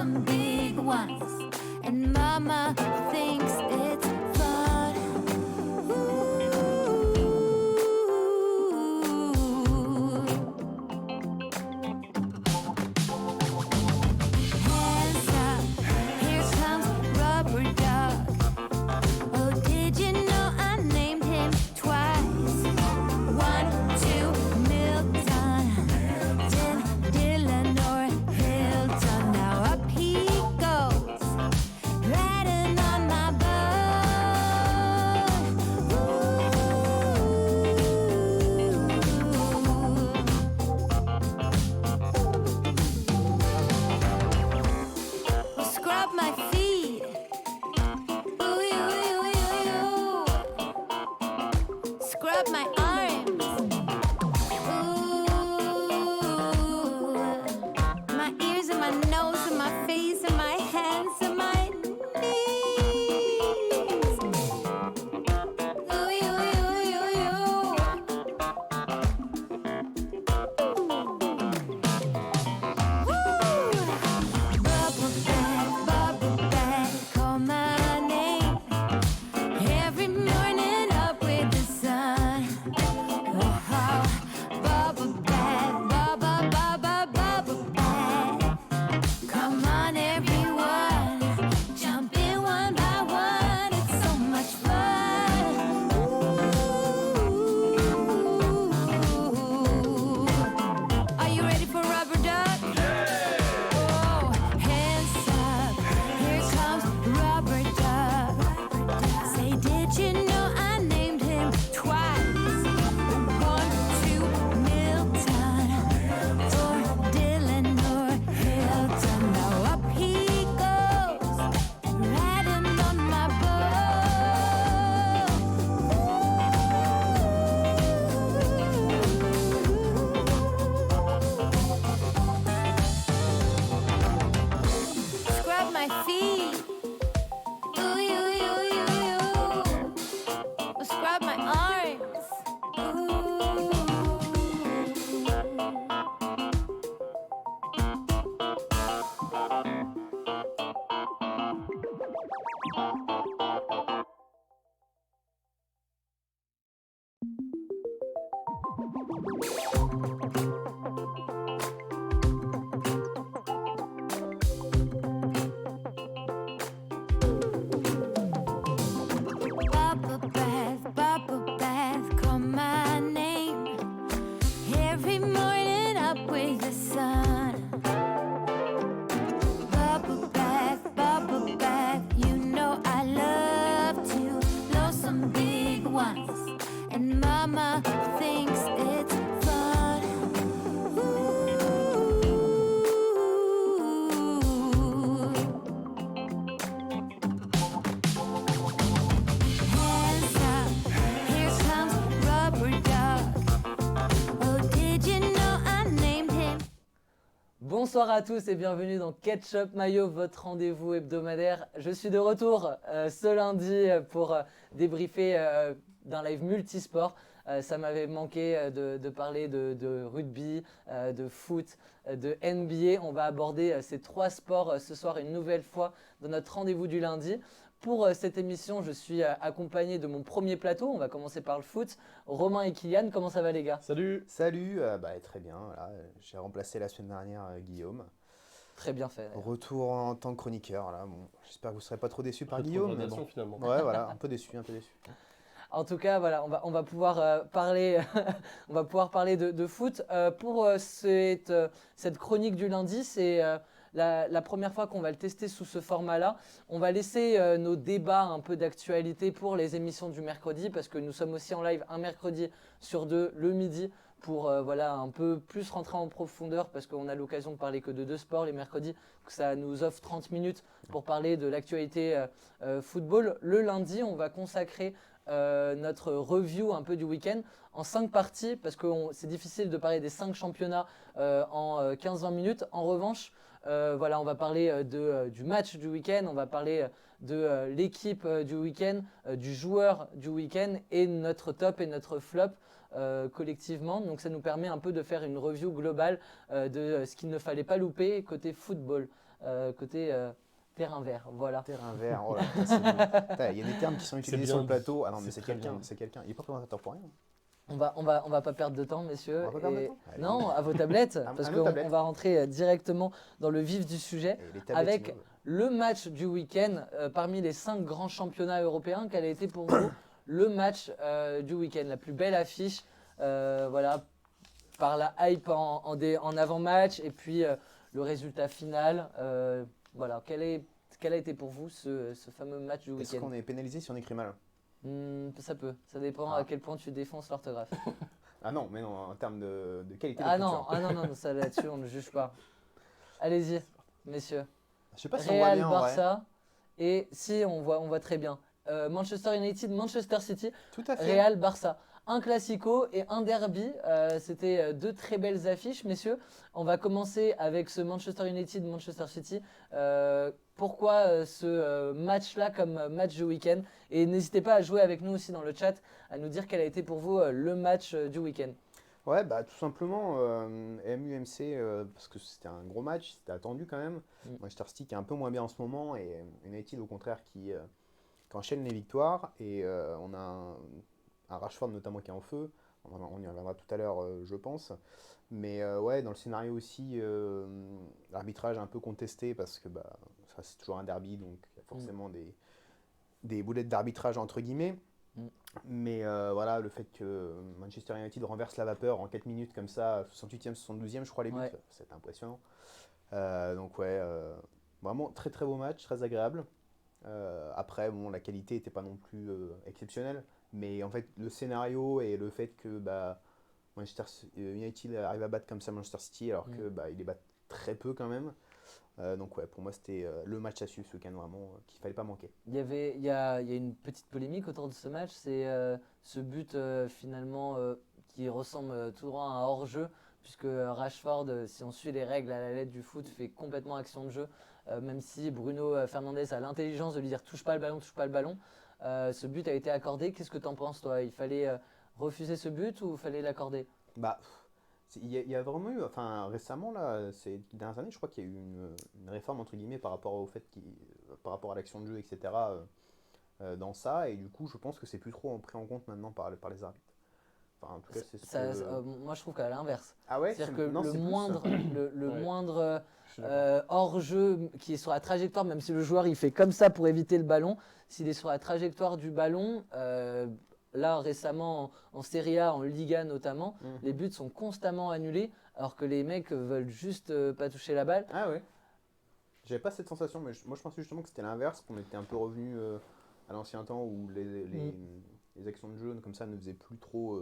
some big ones, and mama thinks it's fun. Hands up, here comes Rubber Duck. Oh, did you know I named him twice? 1, 2, Milton, then Dylan or Hilton. Now up he goes, riding on my boat. Ooh. Scrub my feet. Ooh, you, you, you, you. Scrub my arms. Ooh, my ears and my nose and my face and my hands and my knees. Ooh, you, you, you, you. Woo! Bubble bath, call my name. Every morning up with the sun. Oh, bubble bath, bubble bath. Come on, everyone, jump in one by one. It's so much fun. Ooh. Are you ready for Rubber Duck? Oh, hands up, here comes Rubber Duck. Say, did you know I named him twice? 1, 2, Milton, or Dylan or Hilton. Now up he goes, riding on my boat. Scrub my feet. Ooh, you, you, you, you. Scrub my arms. Ooh. Bubble bath, call my name. Every morning up with the sun. Bubble bath, you know I love to blow some big ones, and mama thinks it's fun. Ooh. Hands up, here comes Rubber Duck. Oh, did you know I named him? Bonsoir à tous et bienvenue dans Ketchup Mayo, votre rendez-vous hebdomadaire. Je suis de retour ce lundi pour débriefer d'un live multisport. Ça m'avait manqué de parler de rugby, de foot, de NBA. On va aborder ces 3 sports ce soir une nouvelle fois dans notre rendez-vous du lundi. Pour cette émission, je suis accompagné de mon premier plateau. On va commencer par le foot. Romain et Kylian, comment ça va les gars? Salut. Salut, très bien. Voilà, j'ai remplacé la semaine dernière Guillaume. Très bien fait. Retour en tant que chroniqueur. Là. Bon, j'espère que vous ne serez pas trop déçus par Rétrogradation, Guillaume. Mais bon. finalement. Ouais, voilà, un peu déçu, un peu déçu. En tout cas, voilà, on va pouvoir parler, on va pouvoir parler de foot. Pour cette chronique du lundi, c'est la première fois qu'on va le tester sous ce format-là. On va laisser nos débats un peu d'actualité pour les émissions du mercredi, parce que nous sommes aussi en live un mercredi sur 2 le midi pour voilà, un peu plus rentrer en profondeur, parce qu'on a l'occasion de parler que de 2 sports les mercredis. Ça nous offre 30 minutes pour parler de l'actualité football. Le lundi, on va consacrer notre review un peu du week-end en 5 parties, parce que c'est difficile de parler des 5 championnats en 15-20 minutes. En revanche, voilà, on va parler du match du week-end, on va parler de l'équipe du week-end, du joueur du week-end et notre top et notre flop collectivement. Donc ça nous permet un peu de faire une review globale de ce qu'il ne fallait pas louper côté football. côté terrain vert. Voilà. Terrain vert, oh là, ça, c'est beau. Putain, il y a des termes qui sont utilisés bien sur le dit. plateau. Ah non, mais C'est c'est très quelqu'un, bien. c'est quelqu'un. Il n'est pas présentateur pour rien. On va pas perdre de temps, messieurs. On va pas perdre de Et- temps Allez. Non, à vos tablettes, parce nos qu'on tablettes. on va rentrer directement dans le vif du sujet. Et les tablettes, Avec ils nous- le match du week-end, parmi les 5 grands championnats européens, quel a été pour vous le match du week-end, la plus belle affiche, voilà, par la hype en avant-match et puis le résultat final. Voilà, quel a été pour vous ce fameux match du Est-ce week-end? qu'on est pénalisé si on écrit mal? Ça peut, ça dépend Ah. à quel point tu défonces l'orthographe. Ah non, mais non, en termes de qualité Ah d'écriture. non, ça là-dessus on ne juge pas. Allez-y, messieurs. Je sais pas si on voit Real, bien en vrai. Barça, et si on voit très bien. Manchester United, Manchester City, Tout à fait. Real, Barça. Un classico et un derby. C'était deux très belles affiches, messieurs. On va commencer avec ce Manchester United, Manchester City. Pourquoi ce match-là comme match du week-end? Et n'hésitez pas à jouer avec nous aussi dans le chat, à nous dire quel a été pour vous le match du week-end. Ouais, bah tout simplement MUMC parce que c'était un gros match, c'était attendu quand même. Manchester City qui est un peu moins bien en ce moment et United au contraire qui enchaîne les victoires et on a un Rashford notamment qui est en feu. On y reviendra tout à l'heure, je pense. Mais ouais, dans le scénario aussi, l'arbitrage un peu contesté parce que bah, ça c'est toujours un derby, donc il y a forcément des boulettes d'arbitrage entre guillemets. Mais voilà, le fait que Manchester United renverse la vapeur en 4 minutes comme ça, 68e, 72e, je crois les buts, Ouais. c'est impressionnant. Donc ouais, vraiment très très beau match, très agréable. Après, bon, la qualité n'était pas non plus exceptionnelle, mais en fait, le scénario et le fait que bah, Manchester United arrive à battre comme ça Manchester City, alors que bah, il les bat très peu quand même. Donc ouais, pour moi, c'était le match à suivre ce week-end vraiment qu'il fallait pas manquer. Il y a une petite polémique autour de ce match, c'est ce but finalement qui ressemble tout droit à un hors-jeu, puisque Rashford, si on suit les règles à la lettre du foot, fait complètement action de jeu, même si Bruno Fernandes a l'intelligence de lui dire touche pas le ballon, touche pas le ballon. Ce but a été accordé, qu'est-ce que tu en penses toi? Il fallait refuser ce but ou il fallait l'accorder? Bah, il y a vraiment eu, enfin récemment là, ces dernières années, je crois qu'il y a eu une réforme entre guillemets par rapport au fait par rapport à l'action de jeu, etc. Dans ça, et du coup, je pense que c'est plus trop pris en compte maintenant par les arbitres. Enfin, en tout cas, c'est ce que... Moi je trouve qu'à l'inverse. Ah ouais, C'est-à-dire que non, le c'est plus moindre, ça. le Ouais. moindre Je suis d'accord. hors-jeu qui est sur la trajectoire, même si le joueur il fait comme ça pour éviter le ballon, s'il est sur la trajectoire du ballon, là récemment en Serie A, en Liga notamment, les buts sont constamment annulés alors que les mecs veulent juste pas toucher la balle. Ah ouais. J'avais pas cette sensation, mais moi je pensais justement que c'était l'inverse, qu'on était un peu revenu à l'ancien temps où les actions de jeu comme ça ne faisaient plus trop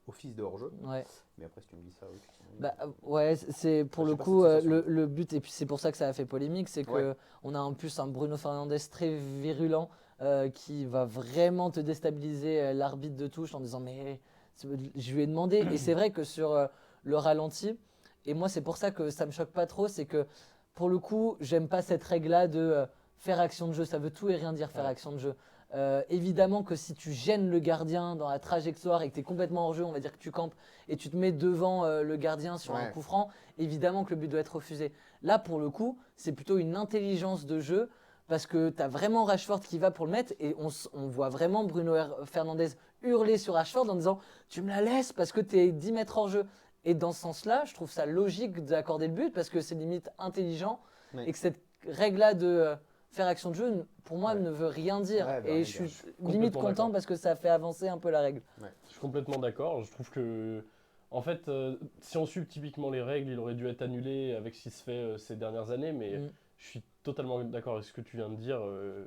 office de hors-jeu. Ouais. Mais après, si tu me dis ça, oui, effectivement. Bah, c'est pour J'ai le pas coup cette sensation. le but, et puis c'est pour ça que ça a fait polémique, c'est que Ouais. on a en plus un Bruno Fernandes très virulent qui va vraiment te déstabiliser l'arbitre de touche en disant mais je lui ai demandé, et c'est vrai que sur le ralenti, et moi c'est pour ça que ça me choque pas trop, c'est que pour le coup j'aime pas cette règle là de faire action de jeu, ça veut tout et rien dire faire action de jeu. Évidemment que si tu gênes le gardien dans la trajectoire et que tu es complètement hors jeu, on va dire que tu campes et tu te mets devant le gardien sur un Ouais. coup franc, évidemment que le but doit être refusé. Là, pour le coup, c'est plutôt une intelligence de jeu parce que tu as vraiment Rashford qui va pour le mettre et on voit vraiment Bruno Fernandes hurler sur Rashford en disant « tu me la laisses parce que tu es 10 mètres hors jeu ». Et dans ce sens-là, je trouve ça logique d'accorder le but parce que c'est limite intelligent Ouais. et que cette règle-là de faire action de jeu, pour moi, Ouais. ne veut rien dire. Ouais, bah, et rien je suis dire. limite complètement content d'accord. parce que ça fait avancer un peu la règle. Je suis complètement d'accord. Je trouve que, en fait, si on suit typiquement les règles, il aurait dû être annulé avec ce qui se fait ces dernières années. Mais je suis totalement d'accord avec ce que tu viens de dire.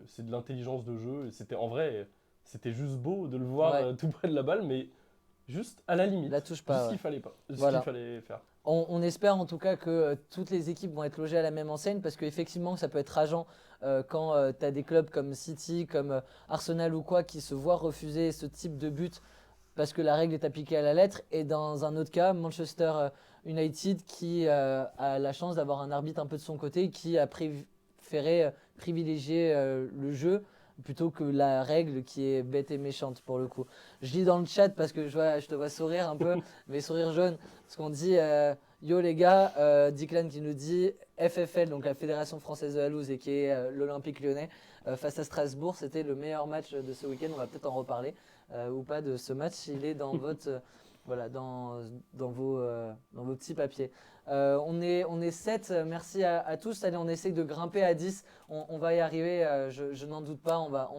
C'est de l'intelligence de jeu. Et c'était en vrai, c'était juste beau de le voir Ouais. tout près de la balle, mais juste à la limite. La touche Juste pas. ce Ouais. qu'il fallait pas. Ce Voilà. qu'il fallait faire. On espère en tout cas que toutes les équipes vont être logées à la même enseigne parce qu'effectivement, ça peut être rageant quand tu as des clubs comme City, comme Arsenal ou quoi qui se voient refuser ce type de but parce que la règle est appliquée à la lettre. Et dans un autre cas, Manchester United qui a la chance d'avoir un arbitre un peu de son côté qui a préféré privilégier le jeu plutôt que la règle qui est bête et méchante pour le coup. Je lis dans le chat parce que je te vois sourire un peu, mais sourire jaune, parce qu'on dit yo les gars, Declan qui nous dit FFL, donc la Fédération Française de la Loose, et qui est l'Olympique Lyonnais, face à Strasbourg. C'était le meilleur match de ce week-end. On va peut-être en reparler ou pas de ce match. Il est dans votre, voilà, dans vos petits papiers. On est 7. Merci à tous. Allez, on essaye de grimper à 10. On va y arriver. Je n'en doute pas. On va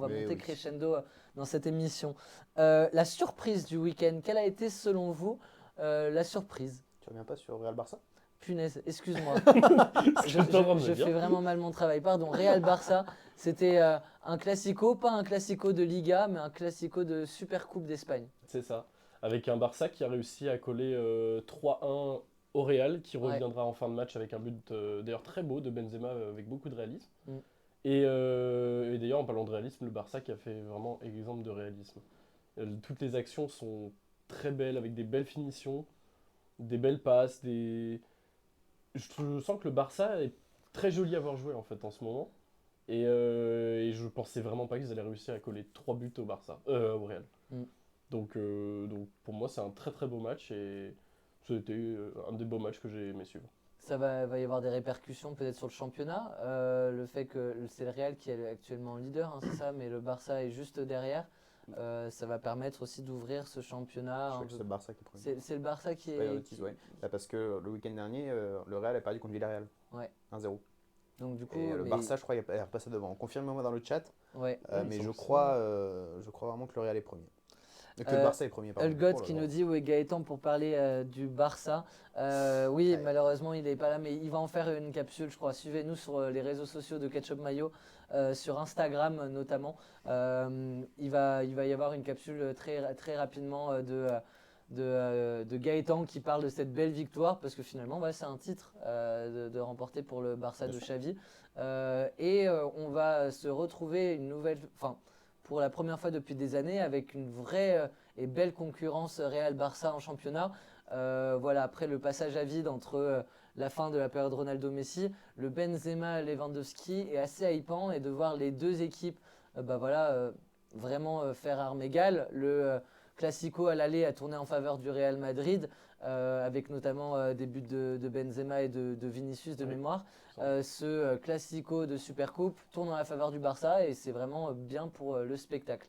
Mais monter oui. crescendo dans cette émission. La surprise du week-end. Quelle a été selon vous la surprise? Tu reviens pas sur Real Barça? Punaise, excuse-moi. Ce que j'étais en train de me Je dire. fais vraiment mal mon travail. Pardon, Real Barça, c'était un classico, pas un classico de Liga, mais un classico de Super Coupe d'Espagne. C'est ça. Avec un Barça qui a réussi à coller 3-1 au Real, qui Ouais. reviendra en fin de match avec un but d'ailleurs très beau de Benzema avec beaucoup de réalisme. Mm. Et d'ailleurs, en parlant de réalisme, le Barça qui a fait vraiment exemple de réalisme. Toutes les actions sont très belles, avec des belles finitions, des belles passes, Je sens que le Barça est très joli à voir jouer en fait en ce moment. Et je pensais vraiment pas qu'ils allaient réussir à coller 3 buts au Real. Mm. Donc pour moi, c'est un très très beau match et c'était un des beaux matchs que j'ai aimé suivre. Ça va y avoir des répercussions peut-être sur le championnat. Le fait que c'est le Real qui est actuellement leader, hein, c'est ça, mais le Barça est juste derrière. Ça va permettre aussi d'ouvrir ce championnat. Je un crois que peu- c'est le Barça qui est premier. C'est le Barça qui Pas est. bêtise, ouais. Là, parce que le week-end dernier, le Real a perdu contre Villarreal. Ouais. 1-0. Donc du coup, Et le mais- Barça, je crois, il est repassé devant. Confirmez-moi dans le chat. ouais. il me Mais semble je que c'est crois, je crois vraiment que le Real est premier. Que le Euh, Barça est premier, pardon. Elgod Oh là qui là. nous dit, oui, Gaëtan, pour parler du Barça. Oui, Ouais. malheureusement, il n'est pas là, mais il va en faire une capsule, je crois. Suivez-nous sur les réseaux sociaux de Ketchup Mayo, sur Instagram notamment. Il va y avoir une capsule très rapidement de Gaëtan qui parle de cette belle victoire, parce que finalement, ouais, c'est un titre de remporter pour le Barça Bien de sûr. Xavi. On va se retrouver pour la première fois depuis des années avec une vraie et belle concurrence Real-Barça en championnat. Voilà, après le passage à vide entre la fin de la période Ronaldo-Messi, le Benzema-Lewandowski est assez hypant, et de voir les deux équipes vraiment faire armes égales. Le Classico à l'aller a tourné en faveur du Real Madrid, avec notamment des buts de Benzema et de Vinicius de Oui. mémoire. Ce Classico de Supercoupe tourne en la faveur du Barça, et c'est vraiment bien pour le spectacle.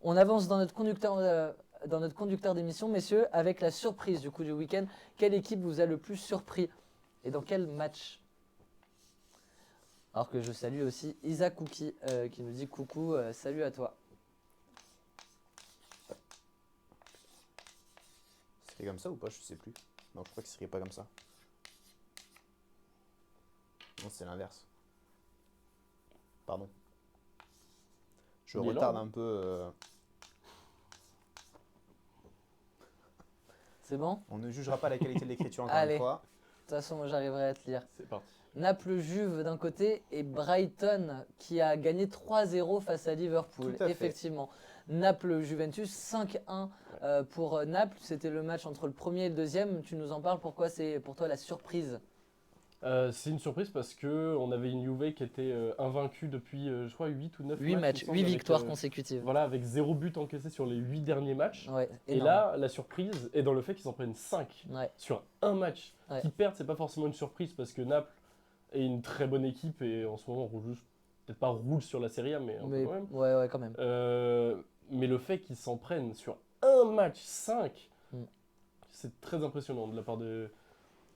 On avance dans notre conducteur d'émission, messieurs, avec la surprise du coup du week-end. Quelle équipe vous a le plus surpris et dans quel match? Alors que je salue aussi Isaac Cookie qui nous dit coucou, salut à toi. C'est comme ça ou pas? Je sais plus. Non, je crois que ce serait pas comme ça. Non, c'est l'inverse. Pardon. Je Milan, retarde non un peu. C'est bon? On ne jugera pas la qualité de l'écriture encore Allez. une fois. De toute façon, moi j'arriverai à te lire. C'est parti. Naples-Juve d'un côté et Brighton qui a gagné 3-0 face à Liverpool. Tout à fait. Effectivement. Naples-Juventus 5-1 pour Naples. C'était le match entre le premier et le deuxième. Tu nous en parles, pourquoi c'est pour toi la surprise? C'est une surprise parce que on avait une Juve qui était invaincue depuis, je crois, 8 ou 9 8 matchs. matchs, il me semble, 8 avec, victoires consécutives. Voilà, avec 0 but encaissé sur les 8 derniers matchs. Ouais, Et énorme. là, la surprise est dans le fait qu'ils en prennent 5 Ouais. sur un match. Ouais. Qu'ils perdent, c'est pas forcément une surprise parce que Naples est une très bonne équipe et en ce moment roule juste, peut-être pas roule sur la Serie A, mais un peu Mais quand même. ouais, quand même. Mais le fait qu'ils s'en prennent sur un match 5, Mm. c'est très impressionnant de la part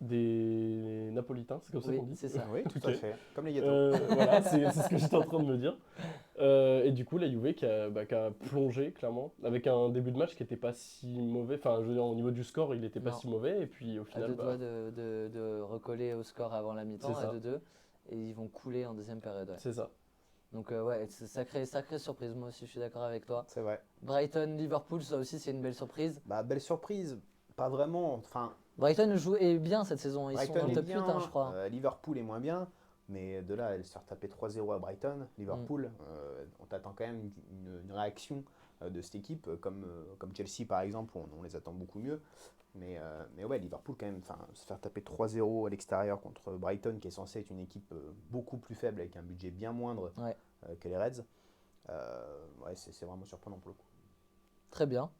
des Napolitains, c'est comme ça Oui, qu'on dit. c'est ça. Oui, tout Ok. à fait. Comme les gâteaux. Voilà, c'est ce que j'étais en train de me dire. Et du coup, la Juve qui a plongé, clairement, avec un début de match qui n'était pas si mauvais. Enfin, je veux dire, au niveau du score, il n'était pas Non. si mauvais. Et puis, au À final, deux doigts de recoller au score avant la mi-temps, C'est à ça. 2-2. Et ils vont couler en deuxième période. Ouais. c'est ça. Donc ouais, c'est sacrée surprise. Moi aussi, je suis d'accord avec toi. C'est vrai. Brighton-Liverpool, ça aussi, c'est une belle surprise. Bah, belle surprise. Pas vraiment. Enfin, Brighton joue bien cette saison. Ils Brighton sont dans est le top 8, bien. hein, je crois. Liverpool est moins bien. Mais de là, elle se faire taper 3-0 à Brighton, Liverpool, on t'attend quand même une réaction de cette équipe, comme Chelsea par exemple, on les attend beaucoup mieux. Mais ouais, Liverpool quand même, se faire taper 3-0 à l'extérieur contre Brighton, qui est censé être une équipe beaucoup plus faible, avec un budget bien moindre Ouais. que les Reds, ouais, c'est vraiment surprenant pour le coup. Très bien.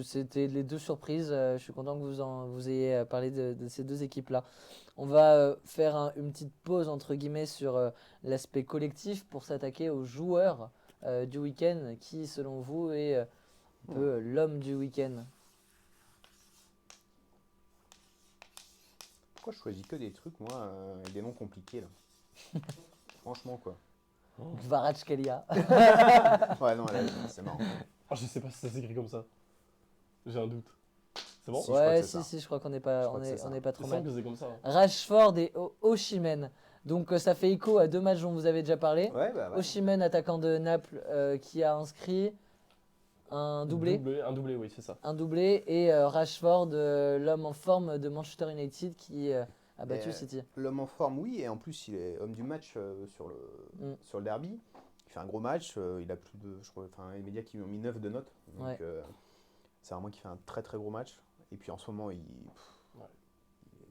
C'était les deux surprises. Je suis content que vous ayez parlé de ces deux équipes-là. On va faire une petite pause entre guillemets sur l'aspect collectif pour s'attaquer aux joueurs du week-end. Qui, selon vous, est un peu l'homme du week-end? Pourquoi je choisis que des trucs, moi, avec des noms compliqués, là? Franchement, quoi. Kvaratskhelia. Ouais, non, là, c'est marrant. Ah, je sais pas si ça s'écrit comme ça. J'ai un doute. C'est bon? Si, je crois Ouais, que c'est ça. si, je crois qu'on n'est pas, Je crois on que est, c'est on ça. n'est pas Il trop me mal. semble que c'est comme ça. Hein. Rashford et Osimhen. Donc ça fait écho à deux matchs dont vous avez déjà parlé. Ouais, bah ouais. Osimhen, attaquant de Naples, qui a inscrit un doublé. Un doublé, oui, c'est ça. Un doublé. Et Rashford, l'homme en forme de Manchester United, qui a battu Mais, City. L'homme en forme, oui, et en plus, il est homme du match sur le derby. Il fait un gros match, il a plus de. Je crois, enfin, les médias qui lui ont mis 9 de notes. Donc, Ouais. c'est vraiment qu'il fait un très très gros match. Et puis en ce moment, il est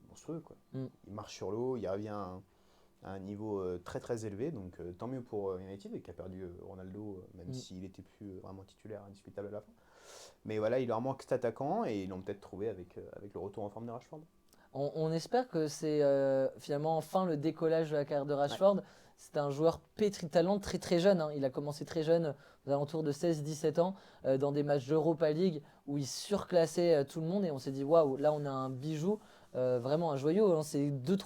monstrueux, quoi. Il marche sur l'eau, il revient à un niveau très très élevé. Donc tant mieux pour United, qui a perdu Ronaldo, même s'il était plus vraiment titulaire, indiscutable à la fin. Mais voilà, il leur manque cet attaquant et ils l'ont peut-être trouvé avec le retour en forme de Rashford. On espère que c'est finalement enfin le décollage de la carrière de Rashford. Ouais. C'est un joueur pétri de talent, très très jeune. Hein. Il a commencé très jeune, aux alentours de 16-17 ans, dans des matchs d'Europa League où il surclassait tout le monde. Et on s'est dit, waouh, là on a un bijou, vraiment un joyau. Hein. C'est 2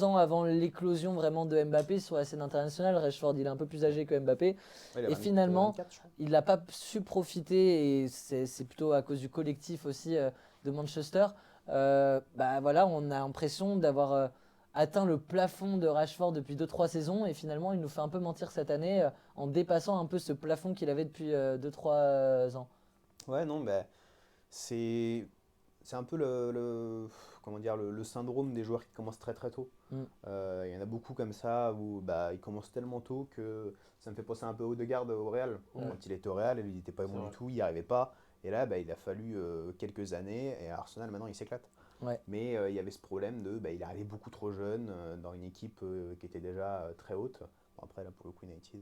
ans avant l'éclosion vraiment de Mbappé sur la scène internationale. Rashford, il est un peu plus âgé que Mbappé. Ouais, et finalement, 24, je crois. il n'a pas su profiter. Et c'est plutôt à cause du collectif aussi de Manchester. Bah voilà, on a l'impression d'avoir atteint le plafond de Rashford depuis 2-3 saisons et finalement il nous fait un peu mentir cette année en dépassant un peu ce plafond qu'il avait depuis 2-3 ans. Ouais, non, bah, c'est un peu comment dire, le syndrome des joueurs qui commencent très très tôt. Il y en a beaucoup comme ça où bah, ils commencent tellement tôt que ça me fait penser un peu Odegaard au Real. Quand il était au Real, il n'était pas bon du tout, il n'y arrivait pas. Et là, bah, il a fallu quelques années et à Arsenal, maintenant, il s'éclate. Ouais. Mais il y avait ce problème de, bah, il est arrivé beaucoup trop jeune dans une équipe qui était déjà très haute. Bon, après, là, pour le coup, United,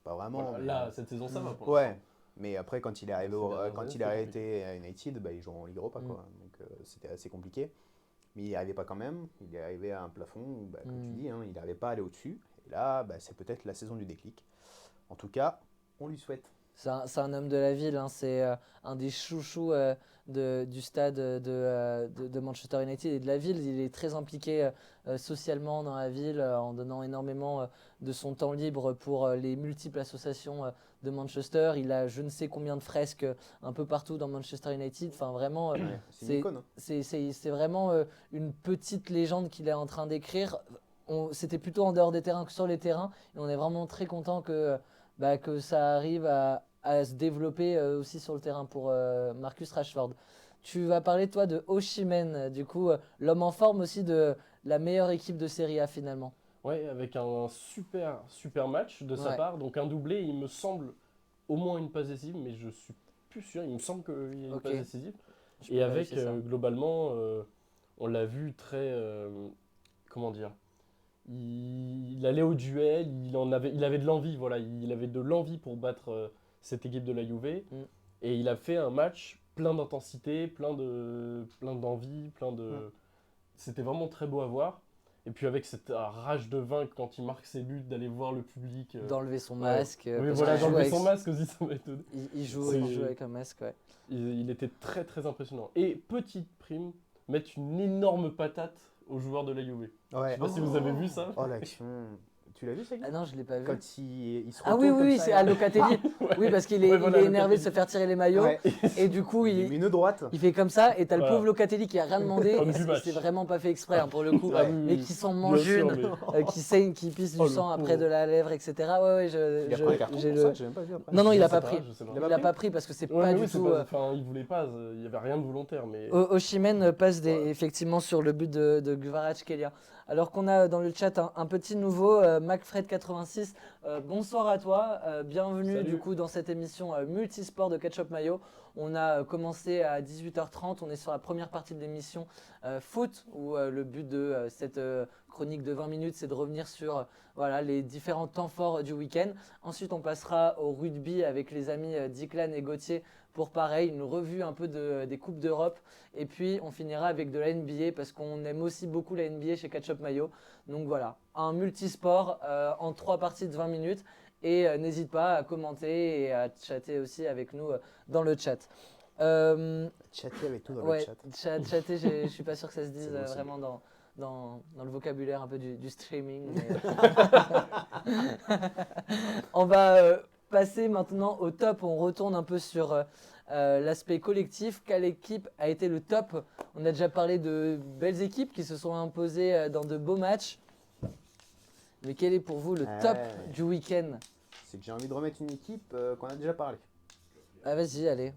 pas vraiment. Voilà, mais, là, cette saison, ça va pour ouais, mais après, quand il est arrivé, quand il c'est a été à United, bah, il joue en Ligue Europa, quoi. Donc c'était assez compliqué. Mais il n'y arrivait pas quand même. Il est arrivé à un plafond où, bah, comme tu dis, hein, il n'arrivait pas à aller au-dessus. Et là, bah, c'est peut-être la saison du déclic. En tout cas, on lui souhaite. C'est un homme de la ville, hein. C'est un des chouchous du stade de Manchester United et de la ville. Il est très impliqué socialement dans la ville en donnant énormément de son temps libre pour les multiples associations de Manchester. Il a je ne sais combien de fresques un peu partout dans Manchester United. Enfin, vraiment, C'est une icône. Hein. c'est vraiment une petite légende qu'il est en train d'écrire. C'était plutôt en dehors des terrains que sur les terrains. Et on est vraiment très content que ça arrive à se développer aussi sur le terrain pour Marcus Rashford. Tu vas parler toi de Osimhen, du coup l'homme en forme aussi de la meilleure équipe de Serie A finalement. Ouais, avec un super match de sa part. Donc un doublé, il me semble au moins une passe décisive, mais je suis plus sûr. Il me semble qu'il y a une passe décisive. Et avec globalement, on l'a vu très, comment dire, il allait au duel, il avait de l'envie, voilà, il avait de l'envie pour battre cette équipe de la Juve. Et il a fait un match plein d'intensité, plein d'envie, C'était vraiment très beau à voir. Et puis avec cette rage de vaincre quand il marque ses buts, d'aller voir le public. D'enlever son masque. Oui, voilà, d'enlever son masque aussi, ça m'a étonné. Il joue avec un masque, ouais. Il était très très impressionnant. Et petite prime, mettre une énorme patate aux joueurs de la Juve. Ouais. Je sais pas si vous avez vu ça. Oh, l'action. Tu l'as vu, ça, Guy ? Ah non, je l'ai pas vu. Quand il se Ah retourne oui, comme ça, c'est à Locatelli. Oui, parce qu'il est, voilà, il est énervé de Locatelli. se faire tirer les maillots. Ouais. Et du coup, Il met une droite. il fait comme ça. Et t'as le Voilà. pauvre Locatelli qui a rien demandé. Homme Et du match. c'est vraiment pas fait exprès pour le coup. Ah oui, Mais oui. qui s'en Bien mange sûr, une, mais- qui saigne, qui pisse du Oh, le sang après pauvre. de la lèvre, etc. Ouais, Il a pris un carton j'ai pour ça, j'ai même pas vu après. Non, il Je a sais pas pas, pris. je sais pas. Il a pas pris parce que c'est Ouais, pas mais du oui, c'est tout. pas- enfin, il voulait pas, il y avait rien de volontaire, mais. Osimhen passe Ouais. effectivement sur le but de Kvaratskhelia. Alors qu'on a dans le chat un petit nouveau, MacFred86. Bonsoir à toi, bienvenue Salut. du coup dans cette émission multisport de Ketchup Mayo. On a commencé à 18h30, on est sur la première partie de l'émission foot, où le but de cette chronique de 20 minutes, c'est de revenir sur voilà, les différents temps forts du week-end. Ensuite, on passera au rugby avec les amis Diclan et Gauthier pour pareil, une revue un peu des Coupes d'Europe. Et puis, on finira avec de la NBA parce qu'on aime aussi beaucoup la NBA chez Ketchup Mayo. Donc voilà, un multisport en 3 parties de 20 minutes. Et n'hésite pas à commenter et à chatter aussi avec nous dans le chat. Chatter avec tout dans Ouais, le chat. chatter, je suis pas sûr que ça se dise C'est bon, c'est vraiment dans le vocabulaire un peu du streaming. On va passer maintenant au top. On retourne un peu sur l'aspect collectif. Quelle équipe a été le top? On a déjà parlé de belles équipes qui se sont imposées dans de beaux matchs. Mais quel est pour vous le top du week-end? C'est que j'ai envie de remettre une équipe qu'on a déjà parlé. Ah vas-y, allez.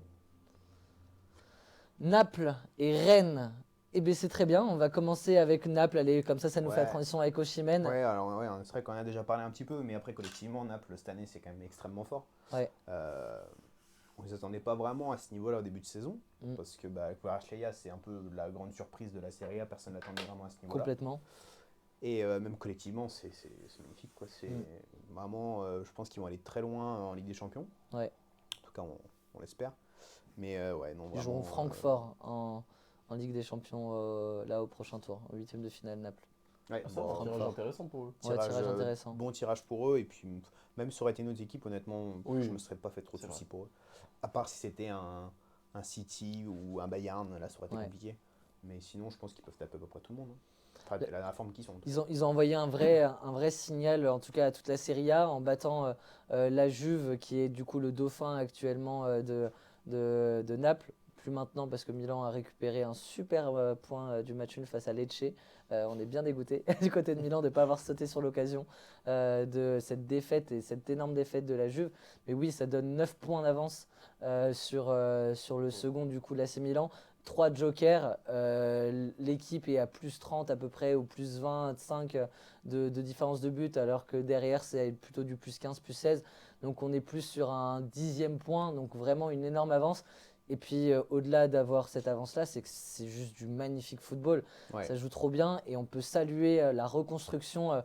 Naples et Rennes. Eh bien c'est très bien, on va commencer avec Naples, allez, comme ça nous fait la transition avec Osimhen. Ouais, alors ouais, c'est vrai qu'on a déjà parlé un petit peu, mais après collectivement, Naples cette année c'est quand même extrêmement fort. Ouais. On ne s'attendait pas vraiment à ce niveau-là au début de saison, Mm. parce que Kvaratskhelia c'est un peu la grande surprise de la Serie A, personne n'attendait vraiment à ce niveau-là. Complètement. Et même collectivement, c'est magnifique, quoi. C'est vraiment, je pense qu'ils vont aller très loin en Ligue des Champions. Ouais. En tout cas, on l'espère. Mais ouais, non. Ils joueront Francfort en Ligue des Champions là au prochain tour, au 8e de finale Naples. Ouais, Ah, ça, bon, un tirage intéressant pour eux. Ouais, tirage intéressant. Bon tirage pour eux. Et puis, même si ça aurait été une autre équipe, honnêtement, Oui, je ne me serais pas fait trop de c'est soucis pour eux. À part si c'était un City ou un Bayern, là, ça aurait été compliqué. Mais sinon, je pense qu'ils peuvent taper à peu près tout le monde. Hein. Enfin, la forme qu'ils sont. Ils ont envoyé un vrai signal, en tout cas à toute la Serie A, en battant la Juve, qui est du coup le dauphin actuellement de Naples. Plus maintenant parce que Milan a récupéré un super point du match nul face à Lecce. On est bien dégoûté du côté de Milan de ne pas avoir sauté sur l'occasion de cette défaite et cette énorme défaite de la Juve. Mais oui, ça donne 9 points d'avance sur le second du coup l'AC Milan. 3 jokers, l'équipe est à plus 30 à peu près ou plus 25 de différence de but alors que derrière c'est plutôt du plus 15, plus 16. Donc on est plus sur un 10e point, donc vraiment une énorme avance. Et puis au-delà d'avoir cette avance-là, c'est que c'est juste du magnifique football. Ouais. Ça joue trop bien et on peut saluer la reconstruction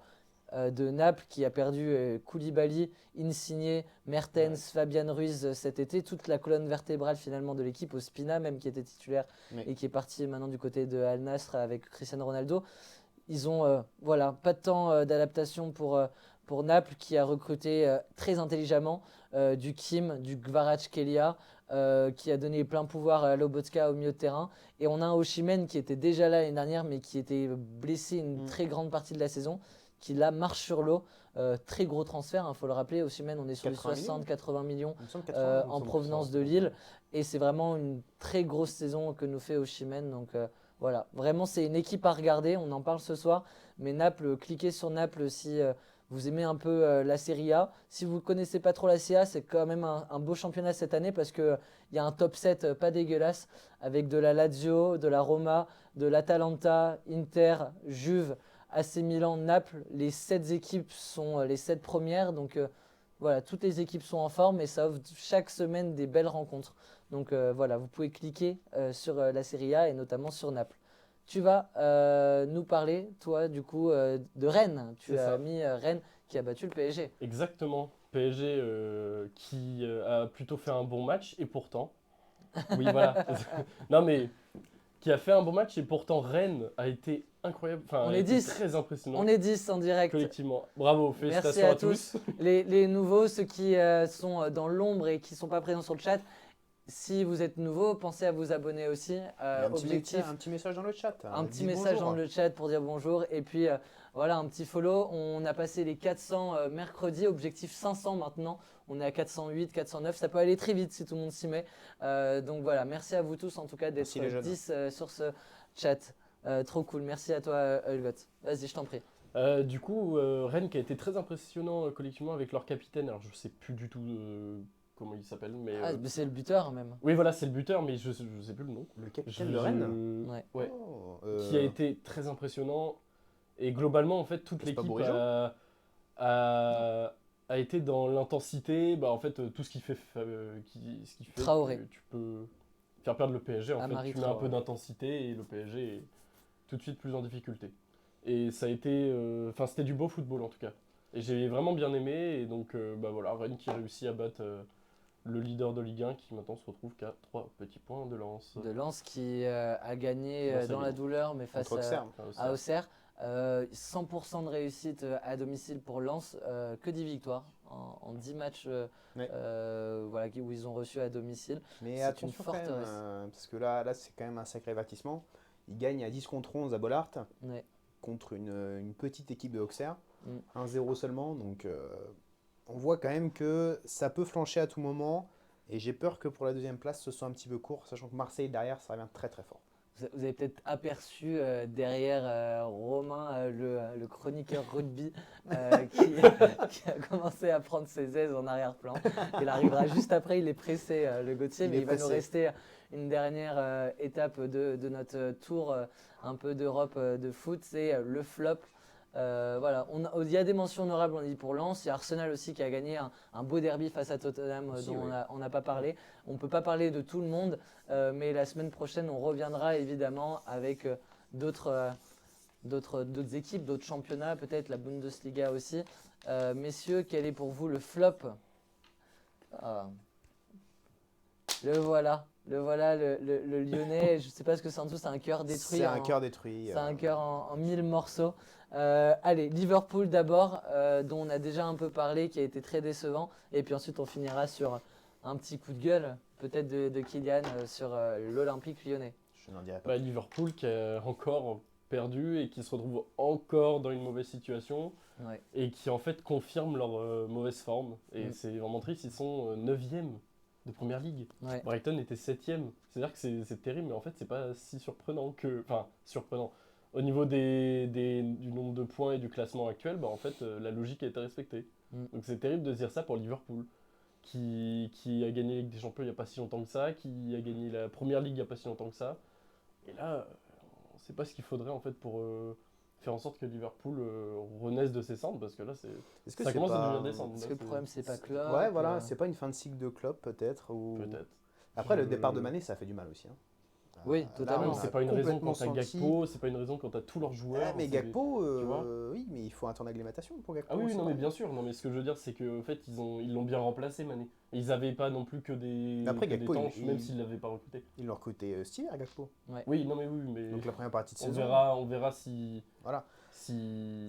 de Naples qui a perdu Koulibaly, Insigne, Mertens, Fabian Ruiz cet été. Toute la colonne vertébrale finalement de l'équipe, Ospina même qui était titulaire et qui est parti maintenant du côté de Al Nassr avec Cristiano Ronaldo. Ils ont pas de temps d'adaptation pour Naples qui a recruté très intelligemment du Kim, du Kvaratskhelia, qui a donné plein pouvoir à Lobotka au milieu de terrain. Et on a un Osimhen qui était déjà là l'année dernière mais qui était blessé une très grande partie de la saison, qui là marche sur l'eau. Très gros transfert, faut le rappeler. Osimhen, on est sur les 60-80 millions en provenance de Lille. Et c'est vraiment une très grosse saison que nous fait Osimhen. Donc voilà, vraiment c'est une équipe à regarder, on en parle ce soir. Mais Naples, cliquez sur Naples si vous aimez un peu la Serie A. Si vous ne connaissez pas trop la CA, c'est quand même un beau championnat cette année parce qu'il y a un top 7 pas dégueulasse avec de la Lazio, de la Roma, de l'Atalanta, Inter, Juve, AC Milan, Naples. Les 7 équipes sont les 7 premières. Donc voilà, toutes les équipes sont en forme et ça offre chaque semaine des belles rencontres. Donc voilà, vous pouvez cliquer sur la Serie A et notamment sur Naples. Tu vas nous parler, toi, du coup, de Rennes. Tu as mis Rennes qui a battu le PSG. Exactement. PSG qui a plutôt fait un bon match et pourtant. Oui, voilà. Non, mais qui a fait un bon match et pourtant Rennes a été incroyable. Enfin, On a est été 10. très impressionnant. On est 10 en direct. Collectivement. Bravo, Merci félicitations à à tous. Les nouveaux, ceux qui sont dans l'ombre et qui ne sont pas présents sur le chat. Si vous êtes nouveau, pensez à vous abonner aussi. Un petit message dans le chat. Un petit message dans le chat pour dire bonjour. Et puis voilà, un petit follow. On a passé les 400 mercredi, objectif 500 maintenant. On est à 408, 409. Ça peut aller très vite si tout le monde s'y met. Donc voilà, merci à vous tous en tout cas d'être 10 sur ce chat. Trop cool. Merci à toi, Hulgot. Vas-y, je t'en prie. Du coup, Rennes qui a été très impressionnant collectivement avec leur capitaine. Alors je sais plus du tout comment il s'appelle, mais c'est le buteur même. oui, voilà, c'est le buteur, mais je sais plus le nom. Le capitaine de Rennes. Ouais. Qui a été très impressionnant. Et globalement, en fait, toute C'est pas l'équipe Bourigeaud a été dans l'intensité. Bah, en fait, tout ce qui fait, ce qui fait Traoré. que tu peux faire perdre le PSG. En fait, Amari tu mets un Traoré. peu d'intensité et le PSG est tout de suite plus en difficulté. Et ça a été, enfin, c'était du beau football en tout cas. Et j'ai vraiment bien aimé. Et donc, bah voilà, Rennes qui réussit à battre le leader de Ligue 1 qui maintenant se retrouve qu'à 3 petits points de Lens. De Lens qui a gagné Lens a dans la gagné. douleur, mais face contre Auxerre. Enfin, aussi, à Auxerre. 100% de réussite à domicile pour Lens, que 10 victoires en 10 matchs Ouais. voilà, où ils ont reçu à domicile. Mais C'est attention une quand même, forteresse. parce que là c'est quand même un sacré avertissement. Ils gagnent à 10 contre 11 à Bollaert Ouais. contre une petite équipe de Auxerre. Mm. 1-0 seulement, donc on voit quand même que ça peut flancher à tout moment. Et j'ai peur que pour la deuxième place, ce soit un petit peu court, sachant que Marseille derrière, ça revient très très fort. Vous avez peut-être aperçu derrière Romain, le chroniqueur rugby, qui a commencé à prendre ses aises en arrière-plan. Il arrivera juste après, il est pressé, le Gauthier, Il mais est il va nous pressé. rester une dernière étape de notre tour un peu d'Europe de foot, c'est le flop. Voilà, il y a des mentions honorables, on dit pour Lens. Il y a Arsenal aussi qui a gagné un beau derby face à Tottenham Aussi, dont oui. on n'a pas parlé. On ne peut pas parler de tout le monde, mais la semaine prochaine, on reviendra évidemment avec d'autres équipes, d'autres championnats, peut-être la Bundesliga aussi. Messieurs, quel est pour vous le flop? Ah. Le voilà, le Lyonnais. Je ne sais pas ce que c'est en dessous, c'est un cœur détruit. C'est un cœur détruit. C'est un cœur en 1000 morceaux. Allez, Liverpool d'abord, dont on a déjà un peu parlé, qui a été très décevant. Et puis ensuite, on finira sur un petit coup de gueule, peut-être de Kylian, sur l'Olympique lyonnais. Je n'en dirai pas. Bah, Liverpool qui a encore perdu et qui se retrouve encore dans une mauvaise situation Ouais. et qui en fait confirme leur mauvaise forme. Et Mm. c'est vraiment triste, ils sont 9e de Première Ligue. Ouais. Brighton était 7e. C'est-à-dire que c'est terrible, mais en fait, c'est pas si surprenant que. Enfin, surprenant. Au niveau du nombre de points et du classement actuel, bah, en fait, la logique a été respectée. Mm. Donc c'est terrible de se dire ça pour Liverpool, qui a gagné la Ligue des Champions il n'y a pas si longtemps que ça, qui a gagné la Première Ligue il n'y a pas si longtemps que ça. Et là, on ne sait pas ce qu'il faudrait en fait pour faire en sorte que Liverpool renaisse de ses cendres, parce que là, Est-ce que ça c'est commence à pas- devenir descendre. Est-ce Là, que le problème, c'est pas Klopp Ouais, voilà, c'est pas une fin de cycle de Klopp peut-être ou... Peut-être. Après, le Je- départ de Mané, ça fait du mal aussi. Hein. Oui, Là, totalement. on C'est a pas une raison complètement quand t'as senti- Gakpo, c'est pas une raison quand t'as tous leurs joueurs. mais c'est- Gakpo, tu vois oui, mais il faut un temps d'acclimatation pour Gakpo. Ah oui, c'est non, vrai. mais bien sûr. Non, mais ce que je veux dire, c'est qu'en fait, ils l'ont bien remplacé, Mané. Ils avaient pas non plus que des, Mais après, que des Gakpo, tanches, il- même s'ils l'avaient pas recruté. Ils l'ont recruté Stier, Gakpo. Oui, non, mais oui, mais Donc la première partie de on saison. verra si. Voilà. Si.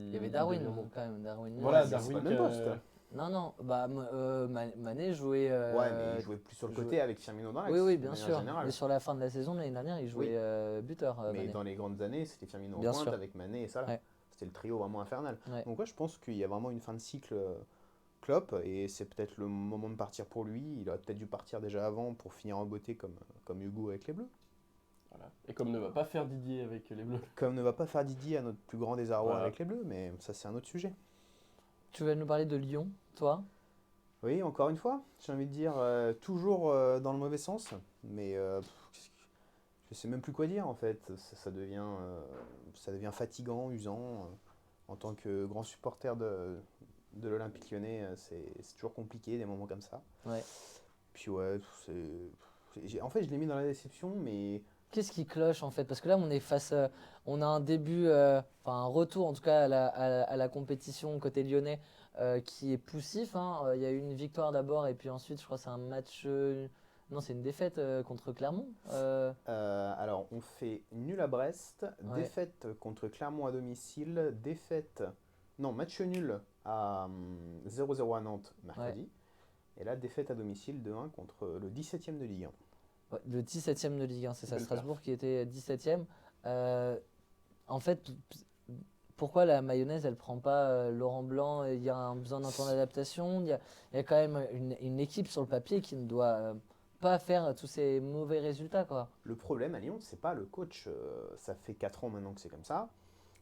Il y avait Darwin devient bon. quand même. Darwin. Voilà, Ouais, c'est Darwin. pas le même poste. Non, non, bah, Mané jouait. Ouais, mais il jouait plus sur le jouait- côté avec Firmino dans l'axe. Oui, oui, de bien manière sûr. générale. Mais sur la fin de la saison, l'année dernière, il jouait buteur. Mais Mané. dans les grandes années, c'était Firmino en Bien pointe sûr. avec Mané et Salah. Ouais. C'était le trio vraiment infernal. Ouais. Donc ouais, je pense qu'il y a vraiment une fin de cycle Klopp et c'est peut-être le moment de partir pour lui. Il aurait peut-être dû partir déjà avant pour finir en beauté comme Hugo avec les Bleus. Voilà. Et comme ne va pas faire Didier avec les Bleus. Comme ne va pas faire Didier à notre plus grand désarroi Voilà. avec les Bleus, mais ça c'est un autre sujet. Tu vas nous parler de Lyon, toi? Oui, encore une fois, j'ai envie de dire toujours dans le mauvais sens, mais je sais même plus quoi dire en fait. Ça devient fatigant, usant. En tant que grand supporter de l'Olympique Lyonnais, c'est toujours compliqué des moments comme ça. Ouais. Puis ouais, en fait je l'ai mis dans la déception, mais Qu'est-ce qui cloche en fait? Parce que là, on est face, on a un début, enfin un retour en tout cas à la compétition côté lyonnais qui est poussif, hein. Il y a eu une victoire d'abord et puis ensuite, je crois que c'est un match, non, c'est une défaite contre Clermont. alors on fait nul à Brest, Ouais. défaite contre Clermont à domicile, match nul à 0-0 à Nantes mercredi. Et là, défaite à domicile 2-1 contre le 17e de Ligue 1. Ouais, le 17e de Ligue 1, c'est ça, Belle Strasbourg qui était 17e. En fait, pourquoi la mayonnaise, elle prend pas Laurent Blanc? Il y a un besoin d'un temps d'adaptation. Il y a quand même une équipe sur le papier qui ne doit pas faire tous ces mauvais résultats, quoi. Le problème à Lyon, c'est pas le coach. Ça fait 4 ans maintenant que c'est comme ça,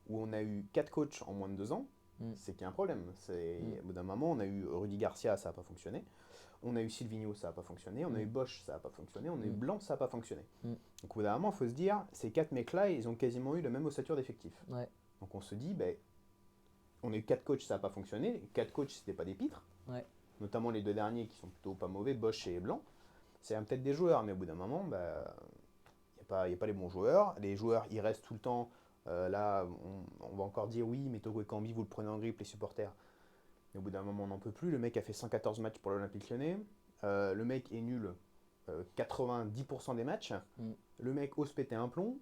où on a eu 4 coachs en moins de 2 ans. C'est qu'il y a un problème. Au bout d'un moment, on a eu Rudy Garcia, ça n'a pas fonctionné. On a eu Silvino, ça n'a pas fonctionné. On a eu Bosch, ça n'a pas fonctionné. On a eu Blanc, ça n'a pas fonctionné. Donc au bout d'un moment, il faut se dire, ces 4 mecs-là, ils ont quasiment eu la même ossature d'effectifs. Ouais. Donc on se dit, on a eu 4 coachs, ça n'a pas fonctionné. Les 4 coachs, c'était pas des pitres. Ouais. Notamment les 2 derniers qui sont plutôt pas mauvais, Bosch et Blanc. C'est peut-être des joueurs, mais au bout d'un moment, il n'y a pas les bons joueurs. Les joueurs, ils restent tout le temps. Là, on va encore dire oui, mais Toko Ekambi, vous le prenez en grippe, les supporters. Mais au bout d'un moment, on n'en peut plus. Le mec a fait 114 matchs pour l'Olympique Lyonnais. Le mec est nul 90% des matchs. Le mec ose péter un plomb.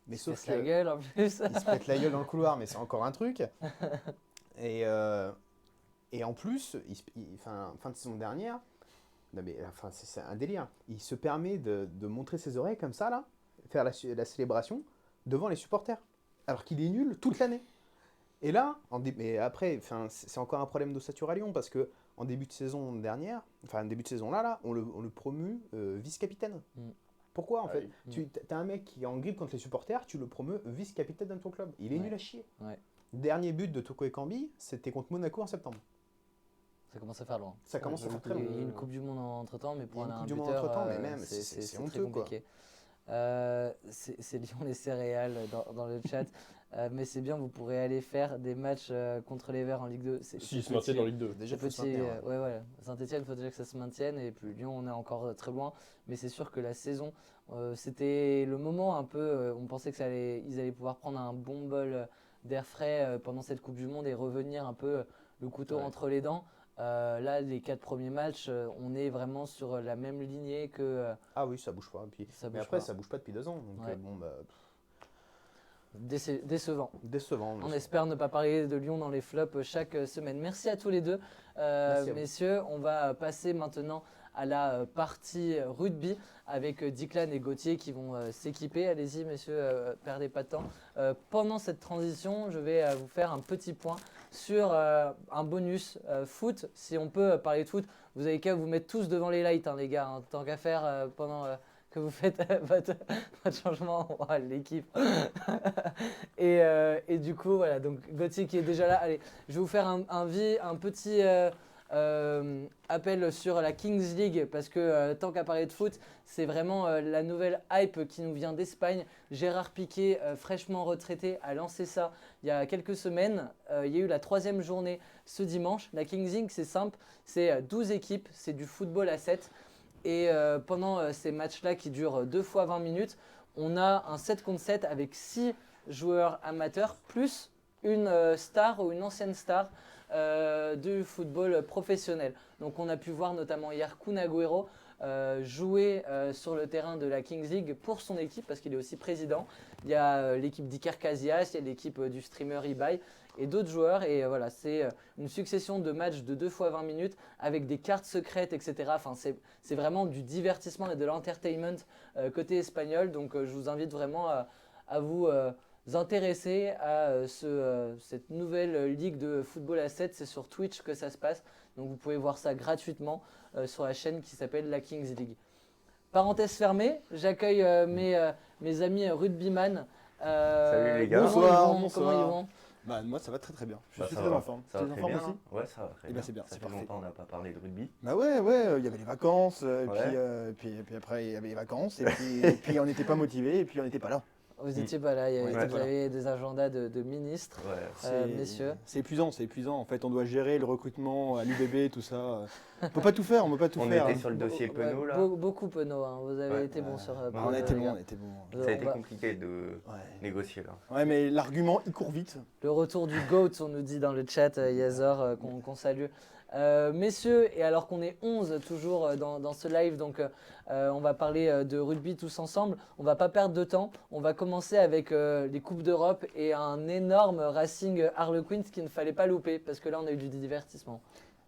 Mais sauf la gueule en plus. il se pète la gueule dans le couloir, mais c'est encore un truc. Et en plus, fin de saison dernière, non mais, c'est un délire. Il se permet de montrer ses oreilles comme ça, là, faire la célébration devant les supporters, alors qu'il est nul toute l'année. Et là, mais après, c'est encore un problème d'ossature à Lyon, parce que en début de saison dernière, début de saison là, on le promeut vice-capitaine. Pourquoi en fait tu as un mec qui est en grippe contre les supporters, tu le promeus vice-capitaine dans ton club. Il est nul à chier. Ouais. Dernier but de Toko Ekambi, c'était contre Monaco en septembre. Ça commence à faire loin. Ça commence à faire très loin. Il y a une Coupe du Monde entre temps, mais pour Il y a une un Coupe du Monde buteur, entre-temps, mais même, c'est très honteux, quoi. compliqué. C'est Lyon les céréales dans le chat. Mais c'est bien, vous pourrez aller faire des matchs contre les Verts en Ligue 2. S'ils se maintiennent en Ligue 2. Déjà, C'est faut se maintenir, ouais. ouais. Saint-Etienne, il faut déjà que ça se maintienne. Et puis Lyon, on est encore très loin. Mais c'est sûr que la saison, c'était le moment un peu. On pensait qu'ils allaient pouvoir prendre un bon bol d'air frais pendant cette Coupe du Monde et revenir un peu le couteau entre les dents. Là, les 4 premiers matchs, on est vraiment sur la même lignée que. Ah oui, ça bouge pas. Mais après, ça bouge pas depuis 2 ans. Donc Ouais. Décevant. Décevant. On espère ne pas parler de Lyon dans les flops chaque semaine. Merci à tous les deux, Merci à vous. messieurs. On va passer maintenant à la partie rugby avec Declan et Gauthier qui vont s'équiper. Allez-y, messieurs, perdez pas de temps. Pendant cette transition, je vais vous faire un petit point sur un bonus foot. Si on peut parler de foot, vous avez qu'à vous mettre tous devant les lights, hein, les gars, hein, tant qu'à faire pendant que vous faites votre changement, l'équipe. Et du coup, voilà, donc Gauthier qui est déjà là. Allez, je vais vous faire un petit appel sur la Kings League parce que tant qu'à parler de foot, c'est vraiment la nouvelle hype qui nous vient d'Espagne. Gérard Piqué, fraîchement retraité, a lancé ça il y a quelques semaines. Il y a eu la 3e journée ce dimanche. La Kings League, c'est simple, c'est 12 équipes, c'est du football à 7. Et pendant ces matchs-là qui durent 2 fois 20 minutes, on a un 7 contre 7 avec 6 joueurs amateurs plus une star ou une ancienne star du football professionnel. Donc on a pu voir notamment hier Kun Agüero jouer sur le terrain de la Kings League pour son équipe parce qu'il est aussi président. Il y a l'équipe d'Iker Casillas, il y a l'équipe du streamer Ibai et d'autres joueurs. Et voilà, c'est une succession de matchs de 2 fois 20 minutes avec des cartes secrètes, etc. Enfin, c'est vraiment du divertissement et de l'entertainment côté espagnol. Donc je vous invite vraiment à vous intéresser à cette nouvelle ligue de football à 7. C'est sur Twitch que ça se passe. Donc vous pouvez voir ça gratuitement sur la chaîne qui s'appelle la Kings League. Parenthèse fermée, j'accueille mes amis rugbyman. Salut les gars. Comment Bonsoir. ils vont? Bah, moi ça va très très bien. Je Bah, suis ça très va. en forme. Ça Tu va es en très forme bien. aussi? Ouais, ça va très Eh bien. ben, c'est bien, Ça c'est fait parfait. longtemps qu'on n'a pas parlé de rugby. Bah ouais, il y avait les vacances, Ouais. puis après il y avait les vacances, et puis on n'était pas motivé, et puis on n'était pas là. Vous n'étiez pas là, Ouais, vous voilà. avez des agendas de ministres. Ouais. Messieurs. C'est épuisant. En fait, on doit gérer le recrutement à l'UBB, tout ça. On peut pas tout faire, On faire. était sur le dossier Penaud là. Beaucoup Penaud, hein. Vous avez Ouais. été bon sur Bah, on a été les bon, gars. on a été bon. Ça a été On va- compliqué de Ouais. négocier là. Ouais, mais l'argument, il court vite. Le retour du GOAT, on nous dit dans le chat, Yazor, qu'on salue. Messieurs, et alors qu'on est 11 toujours dans ce live, donc on va parler de rugby tous ensemble. On va pas perdre de temps. On va commencer avec les Coupes d'Europe et un énorme Racing Harlequins qu'il ne fallait pas louper parce que là on a eu du divertissement.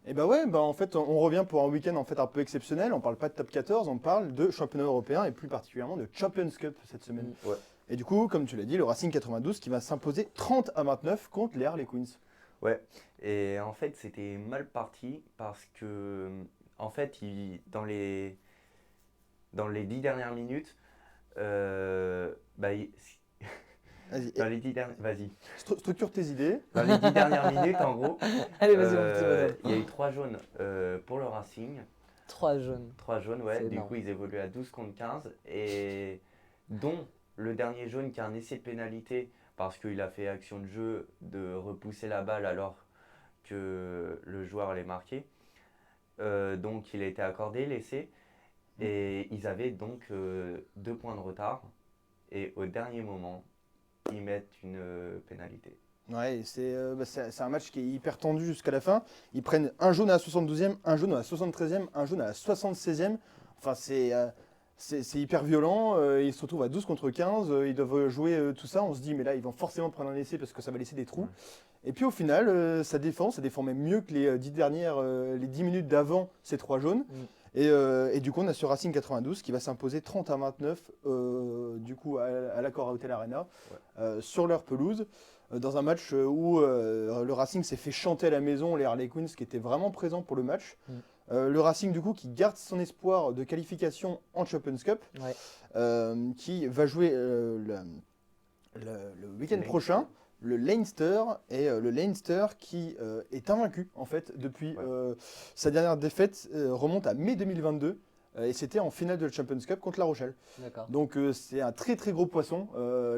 Et bah ouais, en fait, on revient pour un week-end en fait un peu exceptionnel. On parle pas de top 14, on parle de championnat européen et plus particulièrement de Champions Cup cette semaine. Ouais. Et du coup, comme tu l'as dit, le Racing 92 qui va s'imposer 30-29 contre les Harlequins. Ouais. Et en fait, c'était mal parti parce que en fait, dans les 10 dernières minutes, Vas-y, dans les 10 dernières, vas-y. structure tes idées. Dans les 10 dernières minutes, en gros, Allez, vas-y, mon petit bonhomme. il y a eu 3 jaunes pour le Racing. 3 jaunes. 3 jaunes, ouais. C'est Du énorme. coup, ils évoluent à 12 contre 15. Et dont le dernier jaune qui a un essai de pénalité parce qu'il a fait action de jeu de repousser la balle alors que le joueur l'ait marqué. Donc il a été accordé l'essai et ils avaient donc 2 points de retard et au dernier moment ils mettent une pénalité. Ouais, c'est un match qui est hyper tendu jusqu'à la fin. Ils prennent un jaune à la 72e, un jaune à la 73e, un jaune à la 76e. Enfin, c'est hyper violent. Ils se retrouvent à 12 contre 15. Ils doivent jouer tout ça. On se dit, mais là, ils vont forcément prendre un essai parce que ça va laisser des trous. Et puis au final, ça défend même mieux que les 10 minutes d'avant ces 3 jaunes. Et du coup, on a ce Racing 92 qui va s'imposer 30-29 du coup, à l'Accor Hotel Arena sur leur pelouse. Dans un match où le Racing s'est fait chanter à la maison, les Harlequins qui étaient vraiment présents pour le match. Le Racing du coup qui garde son espoir de qualification en Champions Cup, qui va jouer le week-end prochain le Leinster, et le Leinster qui est invaincu en fait depuis sa dernière défaite remonte à mai 2022. Et c'était en finale de la Champions Cup contre La Rochelle. Donc c'est un très très gros poisson.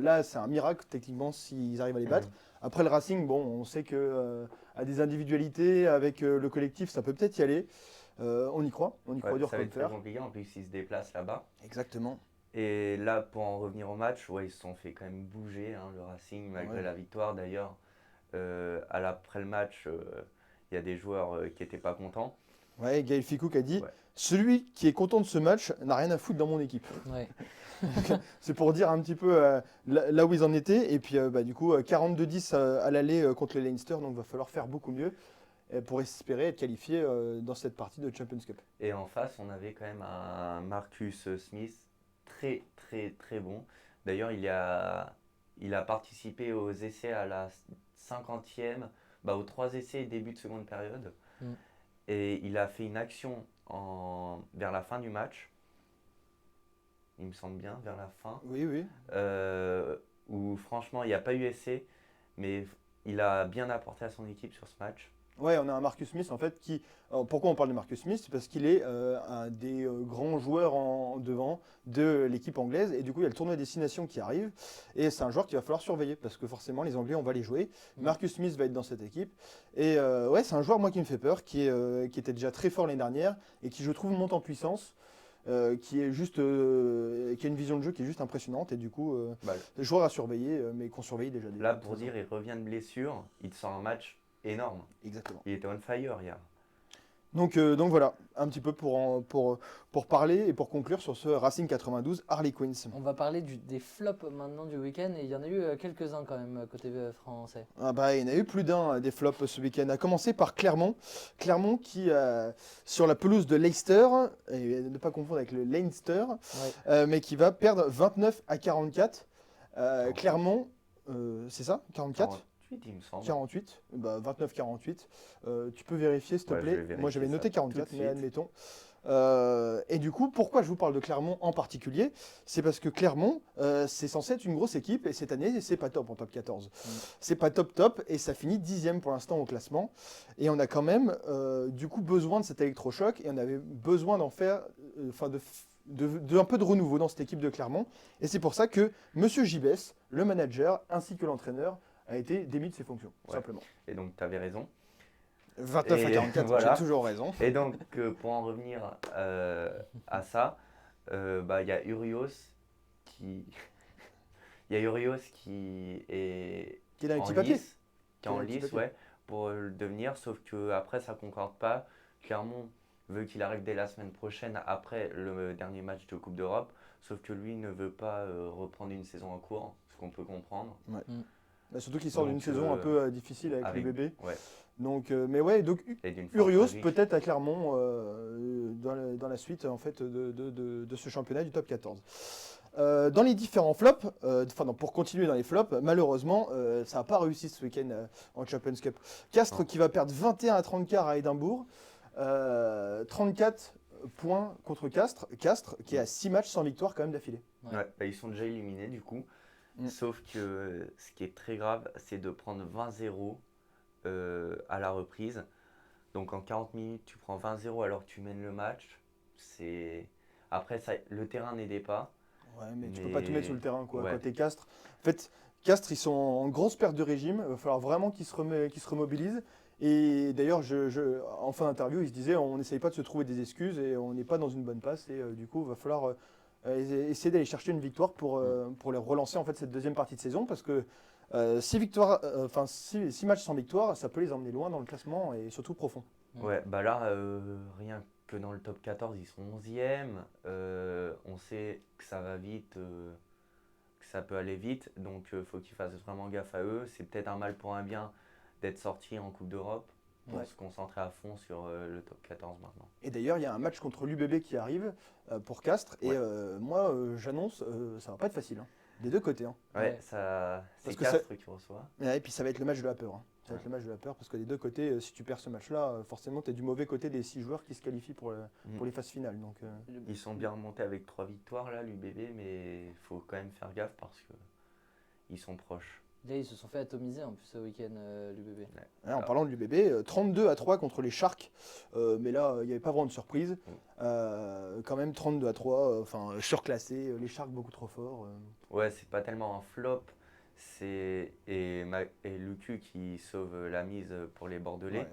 Là, c'est un miracle techniquement s'ils arrivent à les battre. Après le Racing, bon, on sait que à des individualités, avec le collectif, ça peut peut-être y aller. On y croit dur ça va comme être très fer. compliqué, en plus ils se déplacent là-bas. Exactement. Et là, pour en revenir au match, ils se sont fait quand même bouger, hein, le Racing, malgré la victoire. D'ailleurs, après le match, il y a des joueurs qui n'étaient pas contents. Ouais, Gaël Ficou a dit celui qui est content de ce match n'a rien à foutre dans mon équipe. C'est pour dire un petit peu là où ils en étaient. Et puis du coup, 42-10 à l'aller contre le Leinster, donc il va falloir faire beaucoup mieux pour espérer être qualifié dans cette partie de Champions Cup. Et en face, on avait quand même un Marcus Smith très très très bon. D'ailleurs, il a participé aux essais à la 50e, aux 3 essais début de seconde période. Et il a fait une action vers la fin du match, il me semble bien, vers la fin. Oui. Où franchement, il n'y a pas eu essai, mais il a bien apporté à son équipe sur ce match. Ouais, on a un Marcus Smith en fait qui. Alors, pourquoi on parle de Marcus Smith? C'est parce qu'il est un des grands joueurs en devant de l'équipe anglaise. Et du coup, il y a le tournoi des Destination qui arrive. Et c'est un joueur qu'il va falloir surveiller parce que forcément, les Anglais, on va les jouer. Marcus Smith va être dans cette équipe. Et c'est un joueur, moi, qui me fait peur, qui était déjà très fort l'année dernière et qui, je trouve, monte en puissance. Qui a une vision de jeu qui est juste impressionnante. Et du coup, joueur à surveiller, mais qu'on surveille déjà. Là, pour dire, il revient de blessure, il sort un match énorme. Exactement. Il était on fire hier. Donc voilà, un petit peu pour parler et pour conclure sur ce Racing 92 Harlequins. On va parler des flops maintenant du week-end et il y en a eu quelques-uns quand même côté français. Ah bah, il y en a eu plus d'un des flops ce week-end. A commencer par Clermont. Clermont qui, sur la pelouse de Leicester, et ne pas confondre avec le Leinster, mais qui va perdre 29-44. Clermont, c'est ça 44 il me semble. 48, 29-48. Tu peux vérifier s'il te plaît. Moi j'avais noté 44, mais admettons. Et du coup, pourquoi je vous parle de Clermont en particulier? C'est parce que Clermont, c'est censé être une grosse équipe et cette année, c'est pas top en top 14. C'est pas top et ça finit 10e pour l'instant au classement. Et on a quand même du coup besoin de cet électrochoc et on avait besoin d'en faire, un peu de renouveau dans cette équipe de Clermont. Et c'est pour ça que Monsieur Gibès, le manager, ainsi que l'entraîneur, a été démis de ses fonctions, tout simplement. Et donc, tu avais raison. 29-44, voilà. j'ai toujours raison. Et donc, pour en revenir à ça, il y a Urios qui... Il y a Urios qui est dans les en petits papiers. lice, qui est en lice, pour le devenir, sauf qu'après, ça ne concorde pas. Clermont veut qu'il arrive dès la semaine prochaine, après le dernier match de Coupe d'Europe, sauf que lui ne veut pas reprendre une saison en cours, ce qu'on peut comprendre. Surtout qu'il sort d'une saison un peu difficile avec le bébé. Donc, donc Urios peut-être à Clermont dans la suite en fait de ce championnat du top 14. Dans les différents flops, pour continuer dans les flops, malheureusement, ça n'a pas réussi ce week-end en Champions Cup. Castres qui va perdre 21-34 à Édimbourg, 34 points contre Castres qui est à 6 matchs sans victoire quand même d'affilée. Ils sont déjà éliminés du coup. Sauf que ce qui est très grave, c'est de prendre 20-0 à la reprise. Donc en 40 minutes, tu prends 20-0 alors que tu mènes le match. Après, le terrain n'aidait pas. Ouais, mais tu peux pas tout mettre sur le terrain quoi. Côté Castres. En fait, Castres, ils sont en grosse perte de régime. Il va falloir vraiment qu'ils se remobilisent. Et d'ailleurs, en fin d'interview, il se disait on n'essaye pas de se trouver des excuses et on n'est pas dans une bonne passe. Et du coup, il va falloir essayer d'aller chercher une victoire pour les relancer en fait cette deuxième partie de saison. Parce que 6 matchs sans victoire, ça peut les emmener loin dans le classement et surtout profond. Ouais, bah là, rien que dans le top 14, ils sont 11e. On sait que ça va vite, que ça peut aller vite. Donc, il faut qu'ils fassent vraiment gaffe à eux. C'est peut-être un mal pour un bien d'être sortis en Coupe d'Europe pour se concentrer à fond sur le top 14 maintenant. Et d'ailleurs, il y a un match contre l'UBB qui arrive pour Castres. Et moi, j'annonce, ça va pas être facile. Des deux côtés. Ouais, c'est Parce que Castres qui reçoit. Et puis ça va être le match de la peur. Ça va être le match de la peur parce que des deux côtés, si tu perds ce match-là, forcément, tu es du mauvais côté des 6 joueurs qui se qualifient pour les phases finales. Donc, Ils sont bien remontés avec 3 victoires, là, l'UBB, mais il faut quand même faire gaffe parce qu'ils sont proches. Là, ils se sont fait atomiser en plus ce week-end, l'UBB. en parlant de l'UBB, 32-3 contre les Sharks. Mais là, il n'y avait pas vraiment de surprise. Quand même 32-3, surclassé. Les Sharks beaucoup trop forts. Ouais, c'est pas tellement un flop. Et Lucu qui sauve la mise pour les Bordelais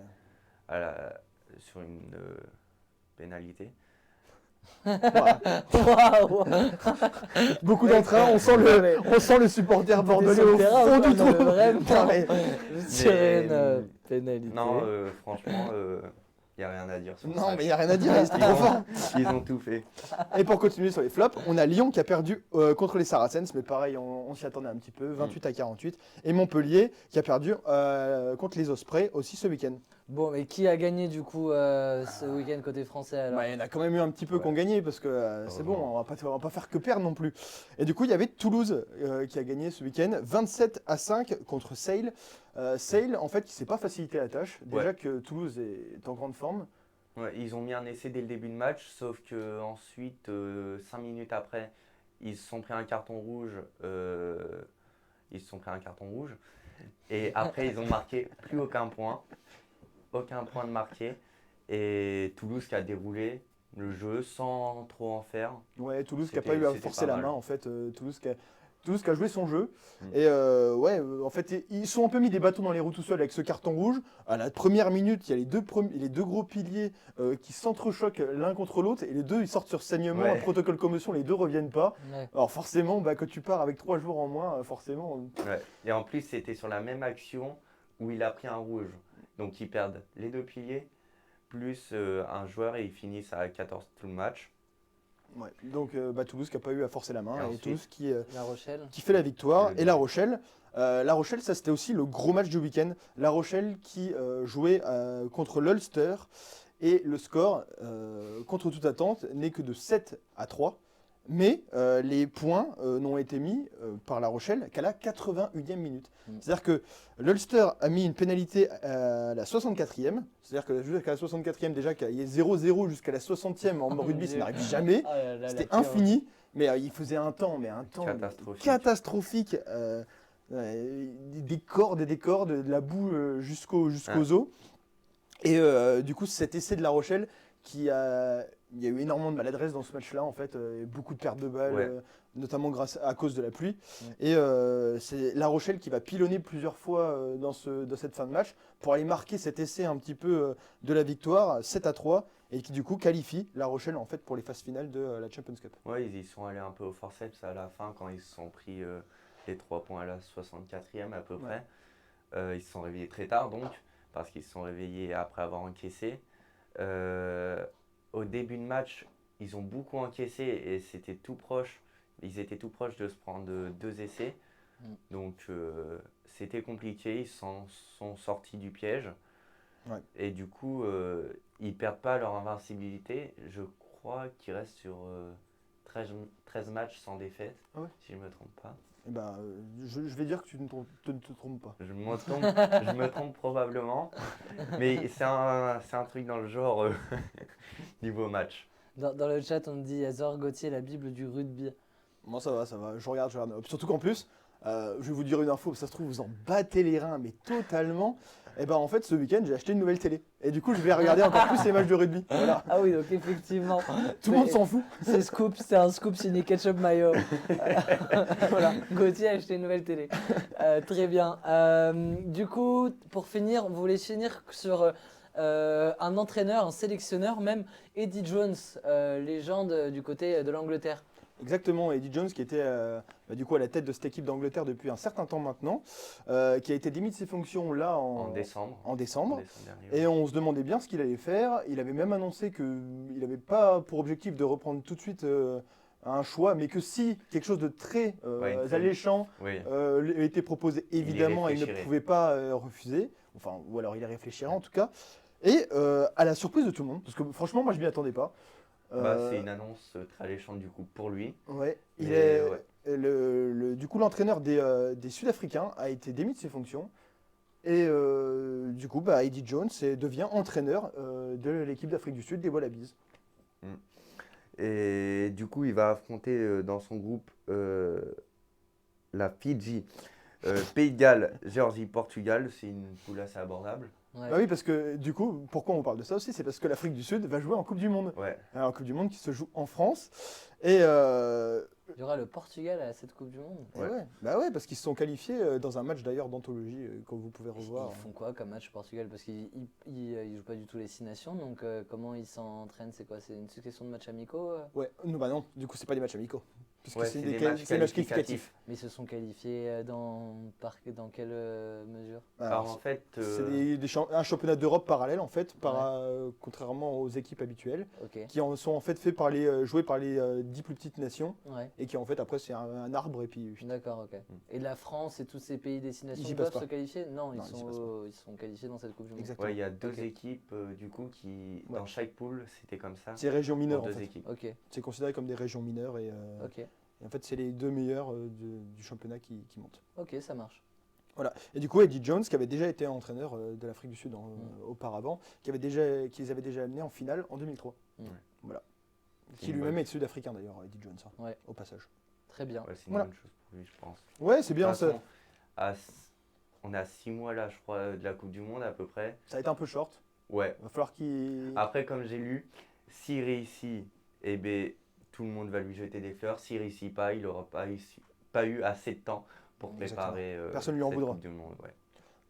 sur une pénalité. Waouh. Beaucoup d'entrain, on sent le supporter bordelais au fond du trou. Tirer une pénalité. Non, franchement, il n'y a rien à dire sur Non, ça. mais il n'y a rien à dire, c'était trop fort. Ils ont tout fait. Et pour continuer sur les flops, on a Lyon qui a perdu contre les Saracens, mais pareil, on s'y attendait un petit peu, 28-48. Et Montpellier qui a perdu contre les Ospreys aussi ce week-end. Bon, mais qui a gagné du coup ce week-end côté français alors? Il y en a quand même eu un petit peu qui ont gagné parce que c'est bon, on va pas faire que perdre non plus. Et du coup, il y avait Toulouse qui a gagné ce week-end 27-5 contre Sale. Sale, en fait, qui s'est pas facilité la tâche. Déjà que Toulouse est en grande forme. Ouais, ils ont mis un essai dès le début de match, sauf que ensuite, 5 minutes après, ils se sont pris un carton rouge. Et après, ils ont marqué plus aucun point. Aucun point de marqué. Et Toulouse qui a déroulé le jeu sans trop en faire. Ouais, Toulouse qui n'a pas eu à forcer la main en fait. Toulouse qui a joué son jeu. Et en fait, ils sont un peu mis des bâtons dans les roues tout seuls avec ce carton rouge. À la première minute, il y a les deux gros piliers qui s'entrechoquent l'un contre l'autre. Et les deux, ils sortent sur saignement, un protocole commotion, les deux reviennent pas. Ouais. Alors forcément, quand tu pars avec 3 joueurs en moins, forcément... Ouais. Et en plus, c'était sur la même action où il a pris un rouge. Donc ils perdent les 2 piliers, plus un joueur et ils finissent à 14 tout le match. Ouais. Donc Toulouse qui n'a pas eu à forcer la main et Toulouse qui fait la victoire. Et La Rochelle, ça c'était aussi le gros match du week-end. La Rochelle qui jouait contre l'Ulster et le score, contre toute attente, n'est que de 7-3. Mais les points n'ont été mis par La Rochelle qu'à la 81e minute. C'est-à-dire que l'Ulster a mis une pénalité à la 64e. C'est-à-dire que jusqu'à la 64e, déjà, qu'il y ait 0-0 jusqu'à la 60e en rugby, ça n'arrive jamais. C'était infini. Mais il faisait un temps catastrophique. Des cordes et des cordes, de la boue jusqu'aux os. Et du coup, cet essai de La Rochelle il y a eu énormément de maladresse dans ce match-là, en fait, beaucoup de pertes de balles, notamment à cause de la pluie. Et c'est La Rochelle qui va pilonner plusieurs fois dans cette fin de match pour aller marquer cet essai un petit peu de la victoire, 7-3, et qui du coup qualifie La Rochelle en fait pour les phases finales de la Champions Cup. Ouais, ils y sont allés un peu au forceps à la fin quand ils se sont pris les 3 points à la 64e à peu près. Ils se sont réveillés très tard donc, parce qu'ils se sont réveillés après avoir encaissé. Au début de match, ils ont beaucoup encaissé et c'était tout proche. Ils étaient tout proches de se prendre 2 essais. Donc c'était compliqué, ils sont sortis du piège. Et du coup, ils ne perdent pas leur invincibilité. Je crois qu'ils restent sur 13 matchs sans défaite, si je ne me trompe pas. Eh ben, je vais dire que tu ne te trompes pas. Je me trompe probablement, mais c'est un truc dans le genre niveau match. Dans le chat, on me dit Azor Gauthier, la Bible du rugby. Moi ça va, je regarde. Surtout qu'en plus, je vais vous dire une info, ça se trouve, vous en battez les reins, mais totalement. Et ben en fait, ce week-end, j'ai acheté une nouvelle télé. Et du coup, je vais regarder encore plus les matchs de rugby. Voilà. Ah oui, donc effectivement. Tout le monde s'en fout. C'est un scoop signé Ketchup Mayo. Voilà, Gauthier a acheté une nouvelle télé. Très bien. Du coup, pour finir, on voulait finir sur un entraîneur, un sélectionneur, même Eddie Jones, légende du côté de l'Angleterre. Exactement, Eddie Jones qui était du coup à la tête de cette équipe d'Angleterre depuis un certain temps maintenant, qui a été démis de ses fonctions là En décembre. en décembre. Dernier. Et on se demandait bien ce qu'il allait faire. Il avait même annoncé qu'il n'avait pas pour objectif de reprendre tout de suite un choix, mais que si quelque chose de très alléchant Oui. était proposé, évidemment, il ne réfléchirait. pouvait pas refuser. Enfin, ou alors il y réfléchirait en tout cas. Et à la surprise de tout le monde, parce que franchement, moi je m'y attendais pas. C'est une annonce très alléchante du coup pour lui. Ouais, il Mais, est ouais. du coup l'entraîneur des Sud-Africains a été démis de ses fonctions et du coup Eddie Jones devient entraîneur de l'équipe d'Afrique du Sud des Wallabies. Et du coup, il va affronter dans son groupe la Fidji, Pays de Galles, Géorgie, Portugal. C'est une poule assez abordable. Ouais. Bah oui, parce que du coup, pourquoi on parle de ça aussi, c'est parce que l'Afrique du Sud va jouer en Coupe du Monde. Ouais. Alors, en Coupe du Monde qui se joue en France et Il y aura le Portugal à cette Coupe du Monde. Ouais. bah ouais, parce qu'ils se sont qualifiés dans un match d'ailleurs d'anthologie que vous pouvez revoir. Ils font quoi comme match Portugal? Parce qu'ils jouent pas du tout les 6 nations, donc comment ils s'entraînent? C'est quoi? C'est une succession de matchs amicaux? Ouais, non, du coup c'est pas des matchs amicaux, puisque Ouais, c'est c'est des des matchs matchs qualificatifs. qualificatifs. Mais ils se sont qualifiés dans quelle mesure? Alors en fait, C'est un championnat d'Europe parallèle en fait, contrairement aux équipes habituelles, Ok. qui sont en fait joués par les 10 plus petites nations Ouais. et qui en fait après c'est un arbre et puis D'accord, ok. Et la France et tous ces pays destination Ils y peuvent passent se pas. qualifier? Non, Non, ils y passent ils sont qualifiés dans cette Coupe du Monde. exactement. il y a deux Ok. équipes du coup qui, Ouais. dans chaque poule, c'était comme ça. C'est régions mineures Pour en deux fait. équipes. Ok, C'est considéré comme des régions mineures et ok, en fait c'est les deux meilleurs du championnat qui montent. ok, ça marche. Voilà. Et du coup, Eddie Jones, qui avait déjà été entraîneur de l'Afrique du Sud auparavant, qu'ils avaient déjà amené en finale en 2003. Mm. Voilà. C'est Qui une lui-même bonne- est sud-africain d'ailleurs, Eddie Jones, hein, Ouais. au passage. Très bien. Ouais, c'est une Voilà. bonne chose pour lui, je pense. Ouais, c'est bien De toute ça. façon, on est à 6 mois là, je crois, de la Coupe du Monde à peu près. Ça a été un peu short. Ouais. Va falloir qu'il. Après, comme j'ai lu, s'il réussit, eh ben, tout le monde va lui jeter des fleurs. S'il réussit pas, il n'aura pas eu assez de temps pour Exactement. préparer Personne lui en cette voudra. Coupe du Monde. Ouais.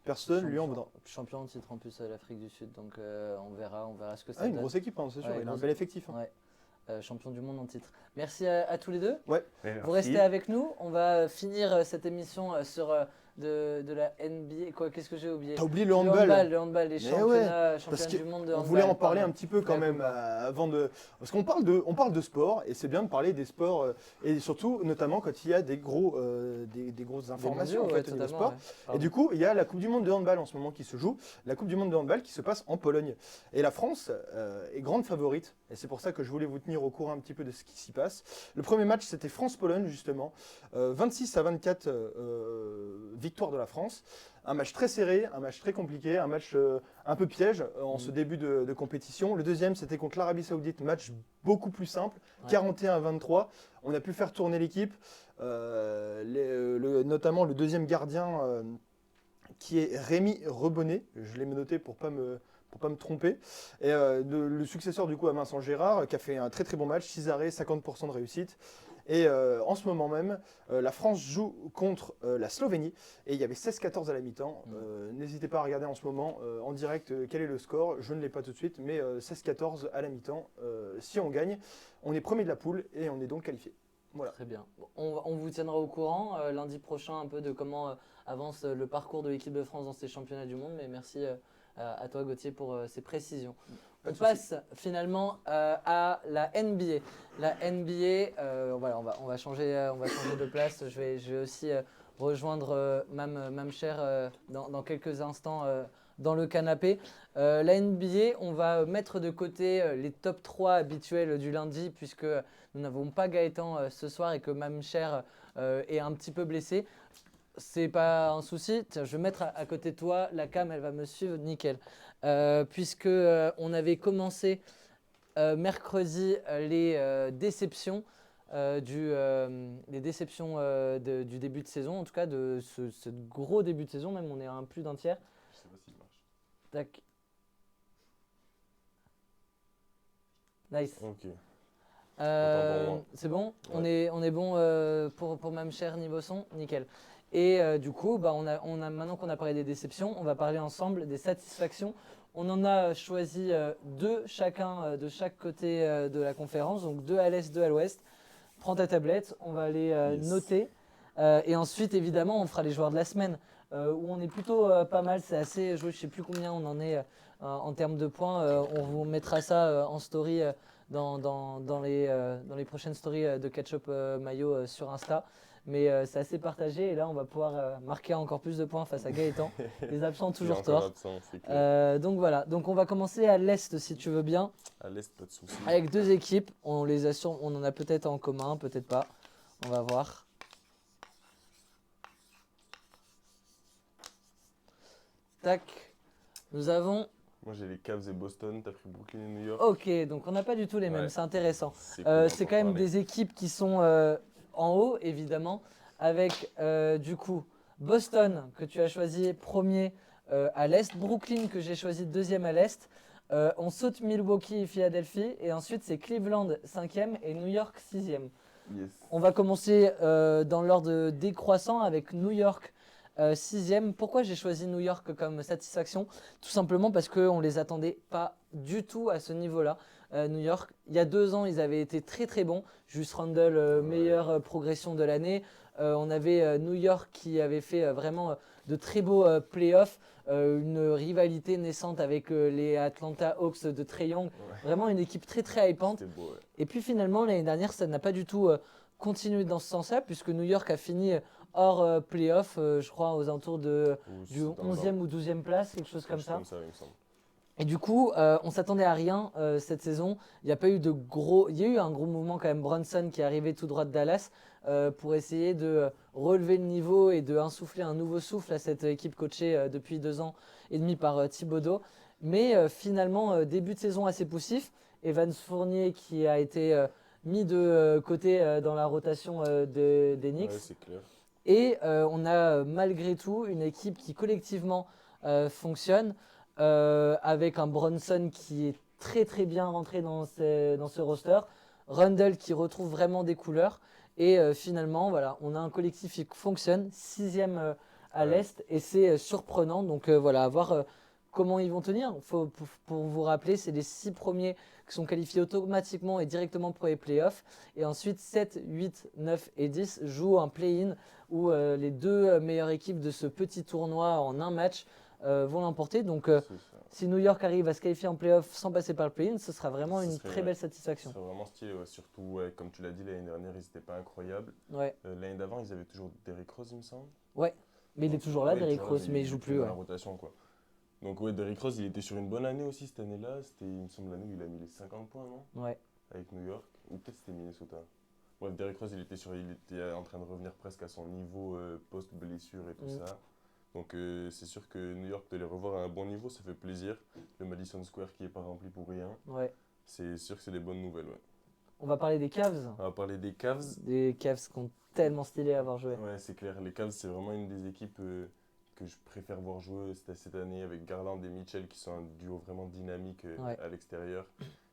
Personne lui en voudra. Champion en titre en plus à l'Afrique du Sud, donc on verra ce que ça Ah, une donne. grosse équipe, hein, c'est sûr. Ouais, il a un grosse- bel effectif. Hein. Ouais. Champion du monde en titre. Merci à tous les deux. Ouais, Vous merci. restez avec nous. On va finir cette émission sur de la NBA. Quoi, qu'est-ce que j'ai oublié? T'as oublié le handball. Le handball, les Mais championnats parce du monde de On handball. voulait en parler pardon. un petit peu quand même avant de. Parce qu'on parle de sport et c'est bien de parler des sports et surtout notamment quand il y a des grosses Des informations mondiaux, en ouais, fait, au niveau totalement, sport. ouais. Et du coup, il y a la Coupe du Monde de handball en ce moment qui se joue, la Coupe du Monde de handball qui se passe en Pologne. Et la France est grande favorite et c'est pour ça que je voulais vous tenir au courant un petit peu de ce qui s'y passe. Le premier match c'était France-Pologne justement, 26-24 victoire de la France. Un match très serré, un match très compliqué, un match un peu piège en ce début de compétition. Le deuxième, c'était contre l'Arabie Saoudite, match beaucoup plus simple, Ouais. 41-23. On a pu faire tourner l'équipe, notamment le deuxième gardien qui est Rémi Rebonnet. Je l'ai noté pour pas me tromper. Et le successeur du coup à Vincent Gérard, qui a fait un très très bon match, 6 arrêts, 50% de réussite. Et en ce moment même, la France joue contre la Slovénie et il y avait 16-14 à la mi-temps. N'hésitez pas à regarder en ce moment en direct quel est le score. Je ne l'ai pas tout de suite, mais 16-14 à la mi-temps. Si on gagne, on est premier de la poule et on est donc qualifié. Voilà. Très bien. On vous tiendra au courant lundi prochain un peu de comment avance le parcours de l'équipe de France dans ces championnats du monde. Mais merci à toi Gauthier pour ces précisions. Pas On de passe finalement à la NBA. La NBA, voilà, on va changer de place. Je vais aussi rejoindre Mam Cher dans quelques instants dans le canapé. La NBA, on va mettre de côté les top 3 habituels du lundi puisque nous n'avons pas Gaëtan ce soir et que Mam Cher est un petit peu blessé. C'est pas un souci. Tiens, je vais mettre à côté de toi. La cam, elle va me suivre nickel. Puisque on avait commencé mercredi les déceptions du début de saison, en tout cas de ce gros début de saison, même on est à plus d'un tiers. Je sais pas s'il marche. Tac. Nice. Ok. Euh, c'est bon, on est bon pour même cher niveau son, nickel. Et du coup, bah, maintenant qu'on a parlé des déceptions, on va parler ensemble des satisfactions. On en a choisi deux chacun de chaque côté de la conférence, donc deux à l'est, deux à l'ouest. Prends ta tablette, on va les noter. Et ensuite, évidemment, on fera les joueurs de la semaine, où on est plutôt pas mal, c'est assez joué, je ne sais plus combien on en est en termes de points. On vous mettra ça en story dans les prochaines stories de Ketchup Mayo sur Insta. Mais c'est assez partagé et là on va pouvoir marquer encore plus de points face à Gaëtan. Les absents ont toujours Encore tort. absent, c'est clair. Donc voilà, donc on va commencer à l'Est si tu veux bien, À l'Est, pas de soucis. avec deux équipes. On les assure, on en a peut-être en commun, peut-être pas. On va voir. Tac. Nous avons. Moi j'ai les Cavs et Boston, t'as pris Brooklyn et New York. Ok, donc on n'a pas du tout les mêmes, Ouais. c'est intéressant. C'est cool, C'est on quand même peut en parler. des équipes qui sont en haut, évidemment, avec du coup Boston que tu as choisi premier à l'est, Brooklyn que j'ai choisi deuxième à l'est. On saute Milwaukee et Philadelphie et ensuite c'est Cleveland 5e et New York 6e. Yes. On va commencer dans l'ordre décroissant avec New York 6e. Pourquoi j'ai choisi New York comme satisfaction? Tout simplement parce qu'on ne les attendait pas du tout à ce niveau-là. New York, il y a 2 ans, ils avaient été très très bons. Juste Randle, meilleure progression de l'année. On avait New York qui avait fait vraiment de très beaux playoffs. Une rivalité naissante avec les Atlanta Hawks de Trae Young. Vraiment une équipe très très hypante. C'était beau, ouais. Et puis finalement, l'année dernière, ça n'a pas du tout continué dans ce sens-là, puisque New York a fini hors playoff, je crois, aux alentours du c'est dans 11e ou 12e place, quelque chose comme quelque ça. chose comme ça, il me semble. Et du coup, on s'attendait à rien cette saison. Il n'y a pas eu de gros. Il y a eu un gros mouvement quand même. Brunson qui est arrivé tout droit de Dallas pour essayer de relever le niveau et de insuffler un nouveau souffle à cette équipe coachée depuis 2 ans et demi par Thibodeau. Mais finalement, début de saison assez poussif. Evans Fournier qui a été mis de côté dans la rotation des Knicks. Ouais, c'est clair. Et on a malgré tout une équipe qui collectivement fonctionne avec un Bronson qui est très très bien rentré dans ce roster, Rundle qui retrouve vraiment des couleurs et finalement voilà, on a un collectif qui fonctionne, 6e à Ouais. l'Est et c'est surprenant donc voilà, à voir comment ils vont tenir. Pour vous rappeler, c'est les 6 premiers qui sont qualifiés automatiquement et directement pour les playoffs. Et ensuite, 7, 8, 9 et 10 jouent un play-in où les 2 meilleures équipes de ce petit tournoi en un match vont l'emporter. Donc, C'est ça. si New York arrive à se qualifier en playoff sans passer par le play-in, ce sera vraiment Ce une serait, très ouais, belle satisfaction. C'est vraiment stylé, ouais. Surtout, ouais, comme tu l'as dit, l'année dernière, ils n'étaient pas incroyables. Ouais. L'année d'avant, ils avaient toujours Derrick Rose, il me semble. Mais il est Donc, toujours là, ouais, Derrick toujours Rose, mais il est joue plus plus. dans Ouais. la rotation, quoi. Donc, ouais, Derrick Rose, il était sur une bonne année aussi cette année-là. C'était, il me semble, l'année où il a mis les 50 points, non? Ouais. Avec New York. Ou peut-être c'était Minnesota. Bref, Derrick Rose, il était en train de revenir presque à son niveau post-blessure et tout ça. Donc, c'est sûr que New York, de les revoir à un bon niveau, ça fait plaisir. Le Madison Square qui n'est pas rempli pour rien. Ouais. C'est sûr que c'est des bonnes nouvelles, ouais. On va parler des Cavs. On va parler des Cavs. Des Cavs qui ont tellement stylé à avoir joué. Ouais, c'est clair. Les Cavs, c'est vraiment une des équipes que je préfère voir jouer cette année avec Garland et Mitchell qui sont un duo vraiment dynamique Ouais. à l'extérieur.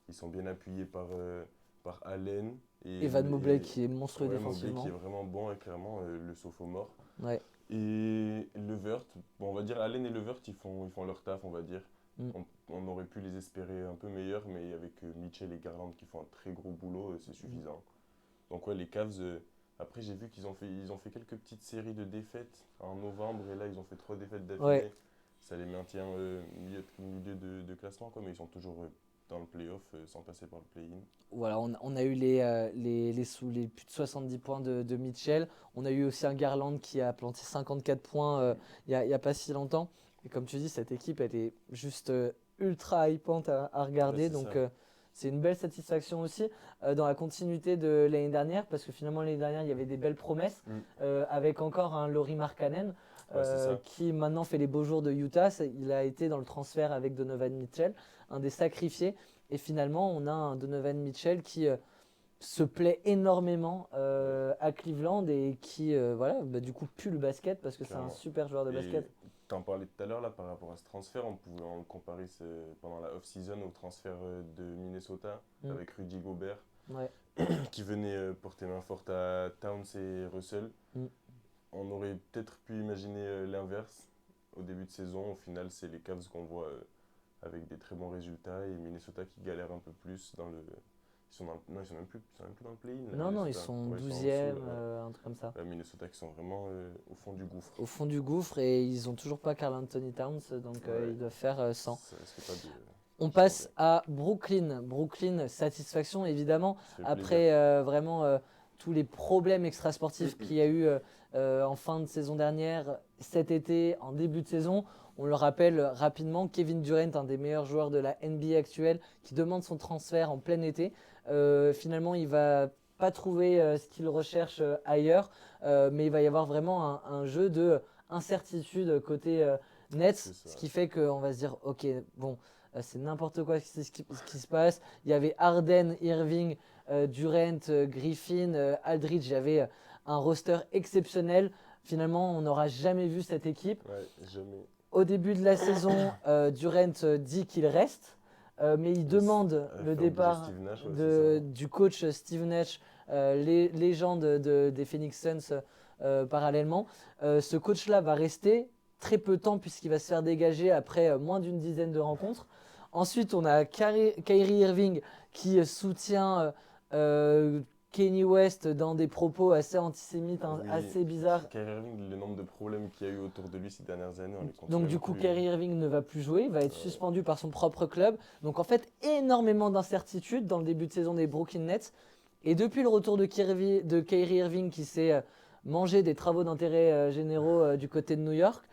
Ils sont bien appuyés par Allen Evan Mobley qui est monstrueux ouais, défensivement. Mobley qui est vraiment bon et clairement le sophomore. Ouais. Et Levert, bon, on va dire Allen et Levert, ils font leur taf, on va dire. Mm. On aurait pu les espérer un peu meilleurs, mais avec Mitchell et Garland qui font un très gros boulot, c'est suffisant. Donc ouais, les Cavs, après j'ai vu qu'ils ont fait quelques petites séries de défaites en novembre, et là ils ont fait 3 défaites d'affilée. Ouais. Ça les maintient milieu de classement, quoi, mais ils sont toujours dans le playoff sans passer par le play-in. Voilà, on a eu les plus de 70 points de Mitchell. On a eu aussi un Garland qui a planté 54 points il y a pas si longtemps. Et comme tu dis, cette équipe, elle est juste ultra hypante à regarder. Ouais, c'est donc, ça. c'est une belle satisfaction aussi dans la continuité de l'année dernière. Parce que finalement, l'année dernière, il y avait des belles promesses. Avec encore un Lauri Markkanen Ouais, c'est ça. qui maintenant fait les beaux jours de Utah. Il a été dans le transfert avec Donovan Mitchell, un des sacrifiés. Et finalement, on a un Donovan Mitchell qui se plaît énormément à Cleveland et qui, voilà, du coup, pue le basket parce que c'est un Clairement. super joueur de Et basket. t'en parlais tout à l'heure là par rapport à ce transfert, on pouvait en comparer pendant la off-season au transfert de Minnesota avec Rudy Gobert Ouais. qui venait porter main forte à Towns et Russell. On aurait peut-être pu imaginer l'inverse au début de saison. Au final, c'est les Cavs qu'on voit avec des très bons résultats et Minnesota qui galère un peu plus dans le. Non, ils sont même plus dans le play-in. Non, ils Minnesota. sont Ouais, 12e, en dessous, un truc comme ça. Minnesota qui sont vraiment au fond du gouffre. Au fond du gouffre, et ils ont toujours pas Karl Anthony Towns, donc ils doivent faire 100. Ça risque pas de On passe à Brooklyn. Brooklyn, satisfaction évidemment, ça fait après vraiment tous les problèmes extrasportifs qu'il y a eu en fin de saison dernière, cet été, en début de saison. On le rappelle rapidement, Kevin Durant, un des meilleurs joueurs de la NBA actuelle, qui demande son transfert en plein été. Finalement, il va pas trouver ce qu'il recherche ailleurs, mais il va y avoir vraiment un jeu de incertitude côté Nets, ce qui fait qu'on va se dire, ok, bon, c'est n'importe quoi ce qui se passe. Il y avait Harden, Irving, Durant, Griffin, Aldridge. Il y avait un roster exceptionnel. Finalement, on n'aura jamais vu cette équipe. Ouais, jamais. Au début de la saison, Durant dit qu'il reste, mais il demande le départ Steve Nash, ouais, du coach Steve Nash, légende des Phoenix Suns parallèlement. Ce coach-là va rester très peu de temps puisqu'il va se faire dégager après moins d'une dizaine de rencontres. Ensuite, on a Kyrie Irving qui soutient Kanye West dans des propos assez antisémites, Oui. assez bizarres. Kyrie Irving, le nombre de problèmes qu'il y a eu autour de lui ces dernières années, on les compte Donc même du coup, plus. Kyrie Irving ne va plus jouer, il va être suspendu par son propre club. Donc en fait, énormément d'incertitudes dans le début de saison des Brooklyn Nets. Et depuis le retour de Kyrie Irving qui s'est mangé des travaux d'intérêt généraux du côté de New York,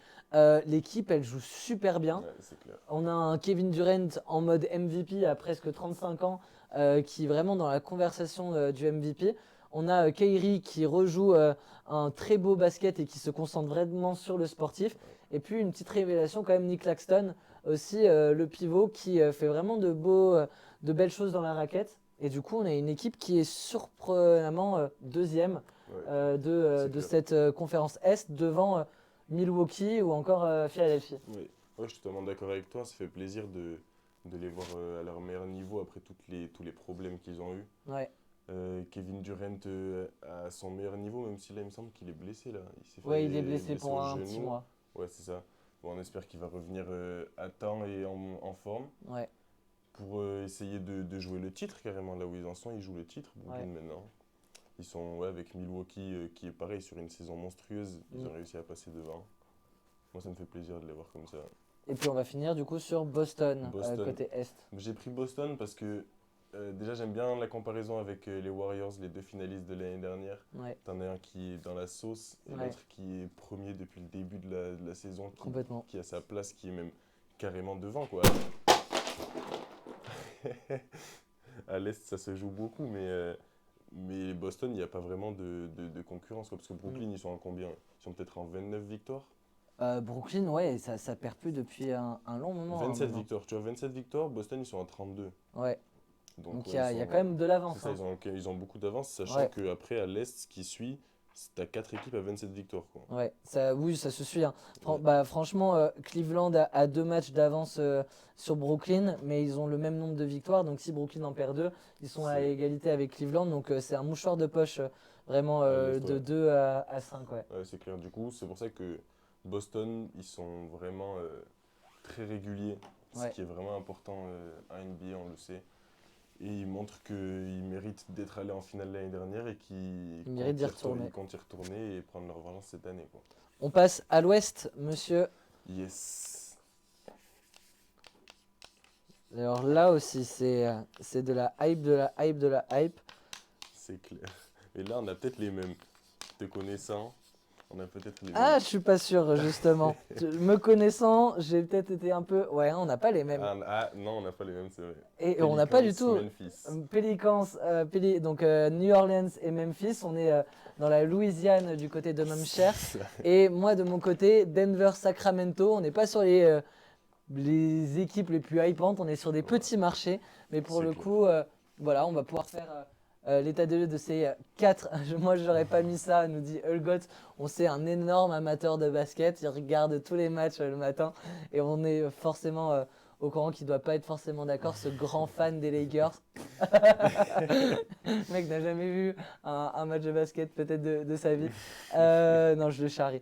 l'équipe, elle joue super bien. Ouais, c'est clair. On a un Kevin Durant en mode MVP à presque 35 ans qui est vraiment dans la conversation du MVP. On a Kyrie qui rejoue un très beau basket et qui se concentre vraiment sur le sportif. Et puis une petite révélation quand même, Nick Claxton aussi, le pivot qui fait vraiment de belles choses dans la raquette. Et du coup, on a une équipe qui est surprenamment deuxième de cette conférence Est devant Milwaukee ou encore Philadelphie. Oui, ouais, je suis totalement d'accord avec toi. Ça fait plaisir de les voir à leur meilleur niveau après tous les problèmes qu'ils ont eus. Ouais. Kevin Durant à son meilleur niveau, même si là il me semble qu'il est blessé là. Il est blessé pour au un genou. petit mois. Ouais, c'est ça. Bon, on espère qu'il va revenir à temps et en forme Ouais. pour essayer de jouer le titre carrément. Là où ils en sont, ils jouent le titre Brooklyn maintenant. Ils sont avec Milwaukee qui est pareil sur une saison monstrueuse. Ils ont réussi à passer devant. Moi, ça me fait plaisir de les voir comme ça. Et puis on va finir du coup sur Boston. Côté Est. J'ai pris Boston parce que déjà j'aime bien la comparaison avec les Warriors, les deux finalistes de l'année dernière. Ouais. T'en as un qui est dans la sauce et l'autre qui est premier depuis le début de la saison, Complètement. qui a sa place, qui est même carrément devant quoi. À l'Est ça se joue beaucoup, mais Boston il n'y a pas vraiment de concurrence quoi, parce que Brooklyn ils sont en combien? Ils sont peut-être en 29 victoires. Brooklyn, ouais, ça perd plus depuis un long moment. 27 victoires, tu vois, 27 victoires, Boston ils sont à 32. Ouais. Donc il y a ils sont- quand même de l'avance. C'est ça, ils ont beaucoup d'avance, sachant Ouais. qu'après à l'Est, ce qui suit, t'as 4 équipes à 27 victoires. Quoi. Ouais, oui, ça se suit. Hein. Ouais. Franchement, Cleveland a 2 matchs d'avance sur Brooklyn, mais ils ont le même nombre de victoires. Donc si Brooklyn en perd 2, ils sont à égalité avec Cleveland. Donc c'est un mouchoir de poche vraiment de 2 à 5. Ouais. Ouais, c'est clair. Du coup, c'est pour ça que Boston, ils sont vraiment très réguliers, ce qui est vraiment important à NBA, on le sait. Et ils montrent qu'ils méritent d'être allés en finale l'année dernière et qu'ils méritent d'y retourner. Ils comptent y retourner et prendre leur vengeance cette année. Quoi. On passe à l'Ouest, monsieur. Yes. Alors là aussi, c'est de la hype, de la hype, de la hype. C'est clair. Et là, on a peut-être les mêmes. Te connaissant, on a peut-être les mêmes. Ah, je suis pas sûr, justement. Me connaissant, j'ai peut-être été un peu... Ouais, on n'a pas les mêmes. Non, on n'a pas les mêmes, c'est vrai. Et on n'a pas du tout... Memphis. Pelicans, donc New Orleans et Memphis, on est dans la Louisiane du côté de Hampshire. Et moi, de mon côté, Denver, Sacramento, on n'est pas sur les équipes les plus hypantes, on est sur des petits marchés. Mais pour le coup, voilà, on va pouvoir faire l'état des lieux de ces 4. Moi, je n'aurais pas mis ça, nous dit Hulgot. On sait un énorme amateur de basket. Il regarde tous les matchs le matin. Et on est forcément au courant qu'il ne doit pas être forcément d'accord, ce grand fan des Lakers. Le mec n'a jamais vu un match de basket peut-être de sa vie. Non, je le charrie.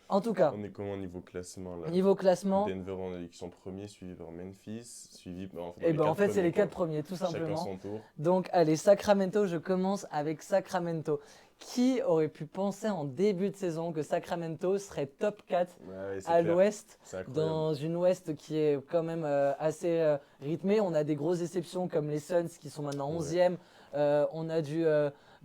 En tout cas, On est comment au niveau classement là? niveau classement, Denver qui sont premiers, suivi par Memphis, suivi par et ben en fait c'est les 4 premiers tout Chacun simplement. son tour. Donc allez, Sacramento, je commence avec Sacramento. Qui aurait pu penser en début de saison que Sacramento serait top 4 Ouais, c'est à clair. l'ouest, C'est incroyable. dans une ouest qui est quand même assez rythmée? On a des grosses exceptions comme les Suns qui sont maintenant 11e. On a du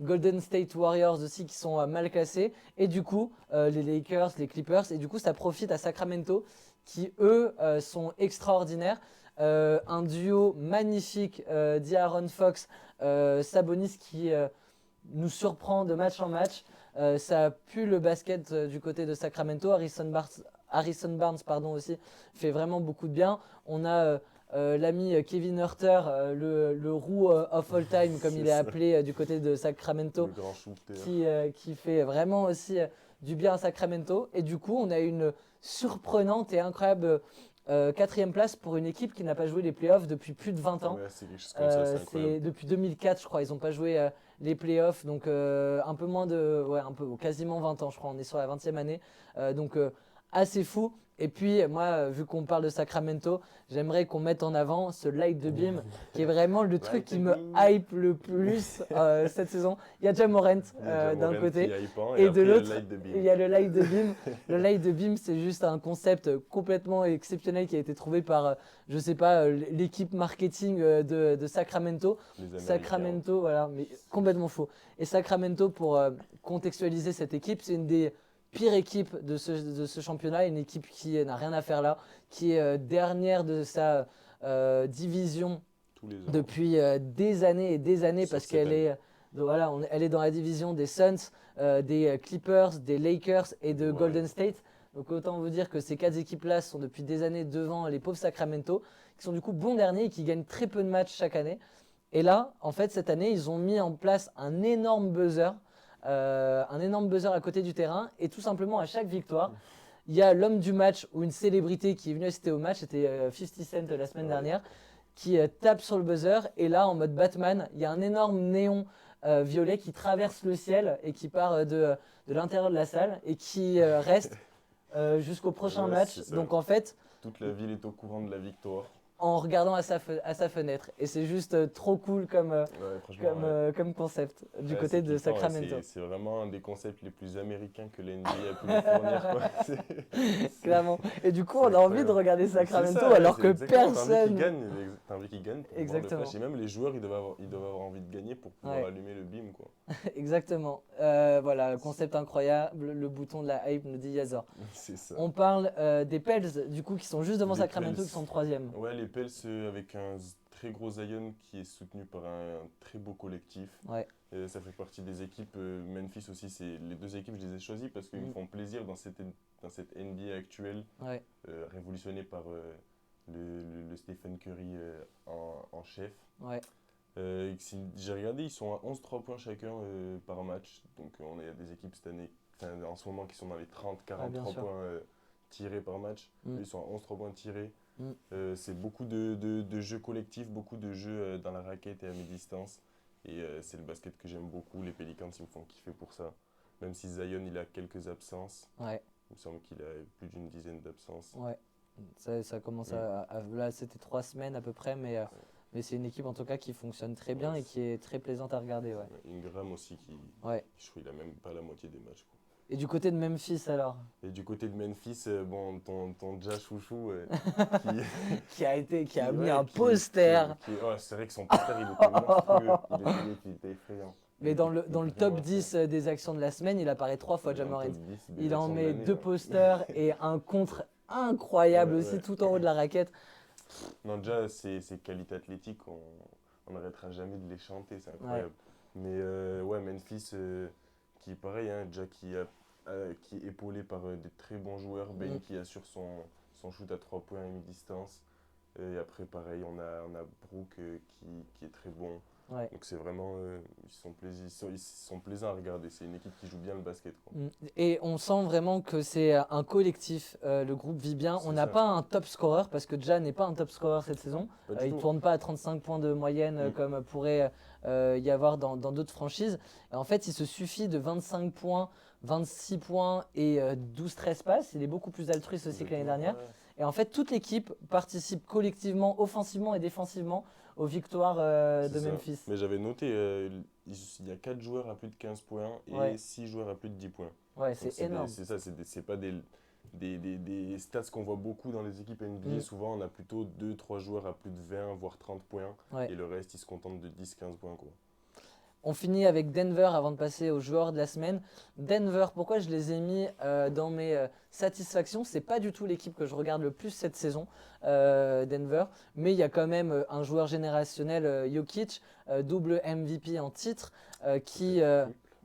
Golden State Warriors aussi qui sont mal classés. Et du coup, les Lakers, les Clippers. Et du coup, ça profite à Sacramento qui, eux, sont extraordinaires. Un duo magnifique d'Aaron Fox, Sabonis qui nous surprend de match en match. Ça pue le basket du côté de Sacramento. Harrison Barnes aussi fait vraiment beaucoup de bien. On a l'ami Kevin Huerter, le roux of all time, comme il est C'est ça. appelé du côté de Sacramento, Le grand shooter. qui fait vraiment aussi du bien à Sacramento. Et du coup, on a une surprenante et incroyable 4e place pour une équipe qui n'a pas joué les playoffs depuis plus de 20 ans. Ouais, c'est quelque chose comme ça, c'est C'est incroyable. depuis 2004, je crois, ils n'ont pas joué les playoffs, donc un peu moins de, ouais, un peu, quasiment 20 ans, je crois, on est sur la 20e année, donc assez fou. Et puis moi, vu qu'on parle de Sacramento, j'aimerais qu'on mette en avant ce Light the Beam, qui est vraiment le truc Light qui the me Beam. hype le plus cette saison. Il y a Ja Morant Il y a Ja d'un Morant côté. qui est hypant, Et de après, l'autre, Light the Beam. il y a le Light the Beam. Le Light the Beam, c'est juste un concept complètement exceptionnel qui a été trouvé par, je sais pas, l'équipe marketing de Sacramento. Les Américains. Sacramento, voilà, mais complètement faux. Et Sacramento, pour contextualiser cette équipe, c'est une des pires équipes de ce championnat, une équipe qui n'a rien à faire là, qui est dernière de sa division Tous les ans. depuis des années et des années, Sauf parce cette qu'elle année. est, voilà, elle est dans la division des Suns, des Clippers, des Lakers et de Ouais. Golden State. Donc autant vous dire que ces 4 équipes-là sont depuis des années devant les pauvres Sacramento, qui sont du coup bons derniers et qui gagnent très peu de matchs chaque année. Et là, en fait, cette année, ils ont mis en place un énorme buzzer à côté du terrain, et tout simplement à chaque victoire, il y a l'homme du match ou une célébrité qui est venue assister au match, c'était 50 Cent la semaine dernière, qui tape sur le buzzer, et là, en mode Batman, il y a un énorme néon violet qui traverse le ciel et qui part de l'intérieur de la salle et qui reste jusqu'au prochain Ouais, match. c'est ça. Donc en fait, Toute la ville est au courant de la victoire. en regardant à sa fenêtre. Et c'est juste trop cool comme, Ouais, franchement, ouais. comme concept du Ouais, côté c'est de kiffant, ouais, Sacramento. c'est vraiment un des concepts les plus américains que la NBA a pu nous fournir, quoi. Clairement. Et du coup, C'est on a envie de incroyable. regarder C'est Sacramento ça, ouais, alors c'est que exactement, T'as envie qu'ils personne. gagnent, t'as envie qu'ils gagnent pour voir le Exactement. flash. Et même les joueurs, ils doivent avoir envie de gagner pour pouvoir Ouais. allumer le beam, quoi. Exactement. Voilà, concept incroyable. Le bouton de la hype nous dit Yazor. C'est ça. On parle des Pels, du coup, qui sont juste devant Les Sacramento, Pels. qui sont 3e. Ouais, les Pels avec un très gros Zion qui est soutenu par un très beau collectif. Ouais. Ça fait partie des équipes. Memphis aussi, c'est les deux équipes, je les ai choisies parce qu'ils me font plaisir dans cette NBA actuelle, Ouais. révolutionnée par le Stephen Curry en chef. Ouais. J'ai regardé, ils sont à 11 3 points chacun par match. Donc on a des équipes cette année, en ce moment qui sont dans les 30-43 bien sûr. points tirés par match. Mm. Eux, ils sont à 11 3 points tirés. Mm. C'est beaucoup de jeux collectifs, beaucoup de jeux dans la raquette et à mi-distance. Et c'est le basket que j'aime beaucoup. Les Pelicans, ils me font kiffer pour ça. Même si Zion, il a quelques absences. Ouais. Il me semble qu'il a plus d'une dizaine d'absences. Ouais. Ça commence Mm. là, c'était 3 semaines à peu près, mais c'est une équipe en tout cas qui fonctionne très bien Ouais, et qui est très plaisante à regarder. Ouais. Ingram aussi, Ouais. je trouve qu'il a même pas la moitié des matchs, quoi. Et du côté de Memphis alors, Et du côté de Memphis, bon, ton Ja chouchou, qui a mis ouais, un poster. Ouais, c'est vrai que son poster, il était monstrueux. Il était effrayant. Mais dans le Vraiment top effrayant. 10 des actions de la semaine, il apparaît 3 fois, Ja Dans le Morant. top 10 des Il en actions de met l'année, 2 ouais. posters et un contre incroyable Ouais, aussi, ouais. tout en haut de la raquette. Non, déjà, ses qualités athlétiques, on n'arrêtera jamais de les chanter, c'est incroyable. Mais ouais, Memphis, qui est pareil, hein, déjà qui est épaulé par des très bons joueurs. Bain qui assure son shoot à 3 points à mi-distance. Et après, pareil, on a Brook qui est très bon. Ouais. Donc c'est vraiment, ils sont plaisants à regarder. C'est une équipe qui joue bien le basket, quoi. Et on sent vraiment que c'est un collectif, le groupe vit bien. On C'est n'a ça. pas un top scorer parce que Ja n'est pas un top scorer cette saison. Pas du Il tout. tourne pas à 35 points de moyenne comme pourrait y avoir dans d'autres franchises. Et en fait, il se suffit de 25 points, 26 points et 12-13 passes. Il est beaucoup plus altruiste aussi que l'année dernière. Ouais. Et en fait, toute l'équipe participe collectivement, offensivement et défensivement aux victoires de C'est ça. Memphis. Mais j'avais noté, il y a 4 joueurs à plus de 15 points et Ouais. 6 joueurs à plus de 10 points. Ouais, Donc c'est énorme. c'est ça, c'est pas des stats qu'on voit beaucoup dans les équipes NBA. Souvent, on a plutôt 2-3 joueurs à plus de 20, voire 30 points. Ouais. Et le reste, ils se contentent de 10-15 points, quoi. On finit avec Denver avant de passer aux joueurs de la semaine. Denver, pourquoi je les ai mis dans mes satisfactions? C'est pas du tout l'équipe que je regarde le plus cette saison, Denver, mais il y a quand même un joueur générationnel, Jokic, double MVP en titre, qui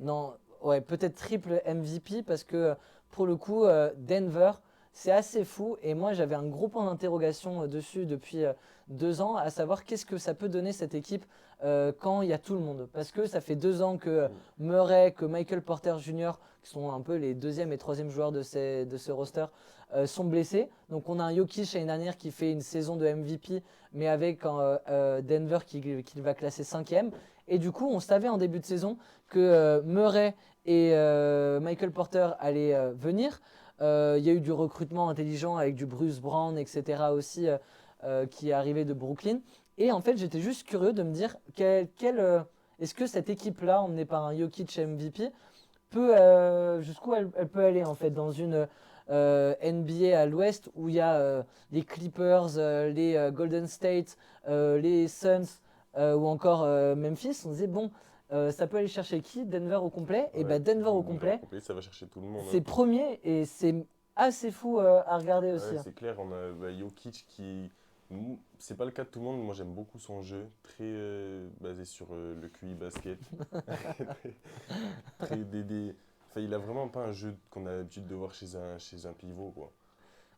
non, ouais, peut-être triple MVP parce que pour le coup, Denver, c'est assez fou et moi j'avais un gros point d'interrogation dessus depuis 2 ans, à savoir qu'est-ce que ça peut donner cette équipe quand il y a tout le monde. Parce que ça fait 2 ans que Murray, que Michael Porter Jr., qui sont un peu les deuxième et troisième joueurs de ce roster, sont blessés. Donc on a un Jokic l'année dernière qui fait une saison de MVP, mais avec Denver qui va classer 5e. Et du coup, on savait en début de saison que Murray et Michael Porter allaient venir. Il y a eu du recrutement intelligent avec du Bruce Brown, etc. aussi, qui est arrivé de Brooklyn. Et en fait, j'étais juste curieux de me dire est-ce que cette équipe-là, emmenée par un Jokic MVP, jusqu'où elle peut aller en fait dans une NBA à l'ouest où il y a les Clippers, les Golden State, les Suns ou encore Memphis. On se disait bon, ça peut aller chercher qui? Denver au complet? Et ben Denver au complet, Ça va chercher tout le monde. c'est premier et c'est assez fou à regarder aussi. Ouais, c'est clair, on a Jokic qui. C'est pas le cas de tout le monde, moi j'aime beaucoup son jeu, très basé sur le QI basket. Très Enfin, il a vraiment pas un jeu qu'on a l'habitude de voir chez un pivot, quoi.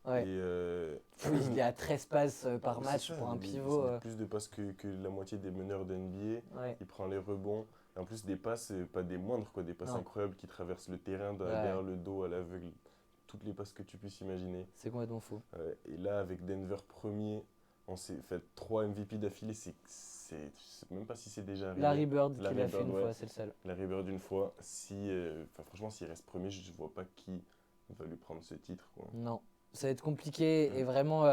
Ouais. Et, Oui, il est à 13 passes par c'est match ça, pour un il pivot. fait plus de passes que la moitié des meneurs de NBA. Ouais. Il prend les rebonds. Et en plus, des passes, pas des moindres, quoi, des passes Non. incroyables qui traversent le terrain, Ouais. derrière le dos, à l'aveugle. Toutes les passes que tu puisses imaginer. C'est complètement fou. Et là, avec Denver premier, on s'est fait 3 MVP d'affilée. Je sais même pas si c'est déjà arrivé. Larry Bird qui Larry l'a fait Bird, une ouais. fois, c'est le seul. Larry Bird une fois. Franchement, s'il reste premier, je vois pas qui va lui prendre ce titre, quoi. Non, ça va être compliqué. Et vraiment,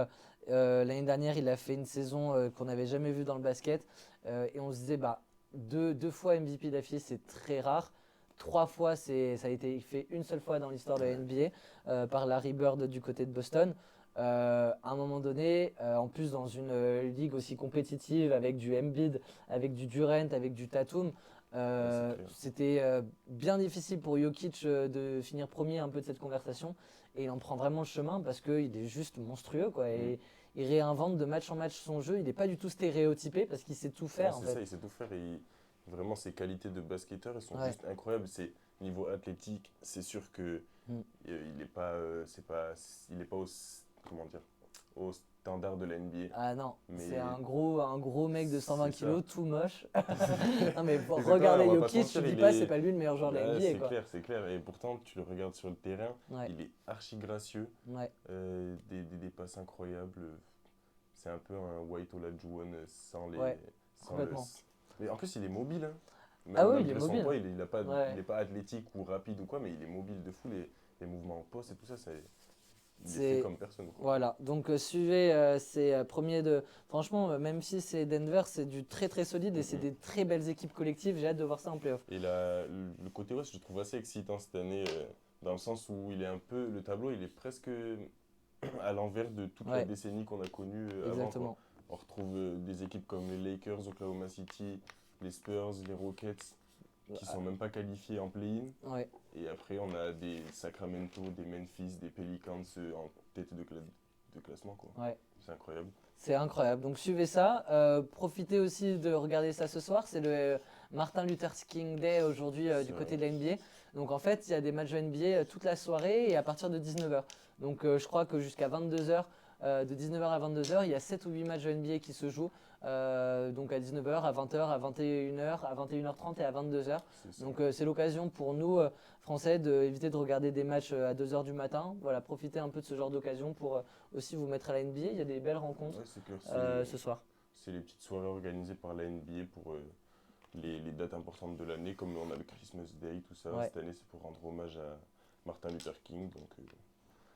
l'année dernière, il a fait une saison qu'on n'avait jamais vue dans le basket. Et on se disait, bah, deux fois MVP d'affilée, c'est très rare. 3 fois, ça a été fait une seule fois dans l'histoire de la NBA par Larry Bird du côté de Boston. À un moment donné, en plus dans une ligue aussi compétitive avec du Embiid, avec du Durant, avec du Tatum, clair. c'était bien difficile pour Jokic de finir premier un peu de cette conversation. Et il en prend vraiment le chemin parce qu'il est juste monstrueux, quoi. Et il réinvente de match en match son jeu. Il n'est pas du tout stéréotypé parce qu'il sait tout faire. Ouais, en c'est fait. ça, il sait tout faire. Et vraiment, ses qualités de basketteur, elles sont Ouais. juste incroyables. C'est niveau athlétique, c'est sûr que il est pas, comment dire, au standard de la NBA. Ah non, Mais- c'est un gros mec de 120 C'est ça. kilos, tout moche. Non mais Exactement, regardez on va pas se Jokic, tu mentir, dis il pas est- c'est pas lui le meilleur joueur de la Ouais, NBA, quoi. c'est clair. Et pourtant, tu le regardes sur le terrain, Ouais, il est archi gracieux, ouais. des passes incroyables. C'est un peu un White Olajuwon Ouais, sans complètement. Mais en plus, il est mobile, hein. Ah oui, il Malgré est son mobile. poids, il Ouais. est pas athlétique ou rapide ou quoi, mais il est mobile de fou. Les mouvements en poste et tout ça, il est C'est- fait comme personne, quoi. Voilà, donc suivez ces premiers de... Franchement, même si c'est Denver, c'est du très très solide et c'est des très belles équipes collectives. J'ai hâte de voir ça en playoff. Et le côté ouest, je le trouve assez excitant cette année, dans le sens où il est un peu, le tableau, il est presque à l'envers de toute Ouais. la décennie qu'on a connue avant, quoi. Exactement. On retrouve des équipes comme les Lakers, Oklahoma City, les Spurs, les Rockets, qui sont même pas qualifiés en play-in. Ouais. Et après, on a des Sacramento, des Memphis, des Pelicans en tête de classement, quoi. Ouais. C'est incroyable. C'est incroyable. Donc suivez ça. Profitez aussi de regarder ça ce soir. C'est le Martin Luther King Day aujourd'hui du C'est côté de vrai. la NBA. Donc en fait, il y a des matchs de NBA toute la soirée et à partir de 19h. Donc je crois que jusqu'à 22h, de 19h à 22h, il y a 7 ou 8 matchs de NBA qui se jouent. Donc à 19h, à 20h, à 21h, à 21h30 et à 22h. C'est ça. Donc c'est l'occasion pour nous, Français, d'éviter de regarder des matchs à 2h du matin. Voilà, profitez un peu de ce genre d'occasion pour aussi vous mettre à la NBA. Il y a des belles rencontres Ouais, c'est clair, ce soir. c'est les petites soirées organisées par la NBA pour les dates importantes de l'année, comme on a le Christmas Day, tout ça. Ouais. Cette année, c'est pour rendre hommage à Martin Luther King, donc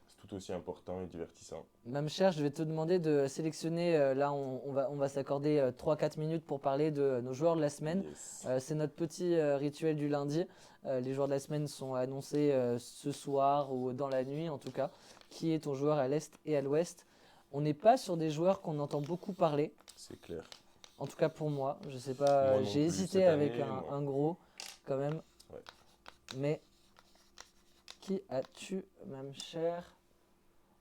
c'est tout aussi important et divertissant. Mme Cher, je vais te demander de sélectionner, là on va s'accorder 3-4 minutes pour parler de nos joueurs de la semaine. Yes. C'est notre petit rituel du lundi. Les joueurs de la semaine sont annoncés ce soir ou dans la nuit en tout cas. Qui est ton joueur à l'Est et à l'Ouest? On n'est pas sur des joueurs qu'on entend beaucoup parler, C'est clair. en tout cas pour moi. Je sais pas, Moi non j'ai plus hésité cette avec année, un, moi. un gros quand même. Ouais. Mais qui as-tu, Mme Cher?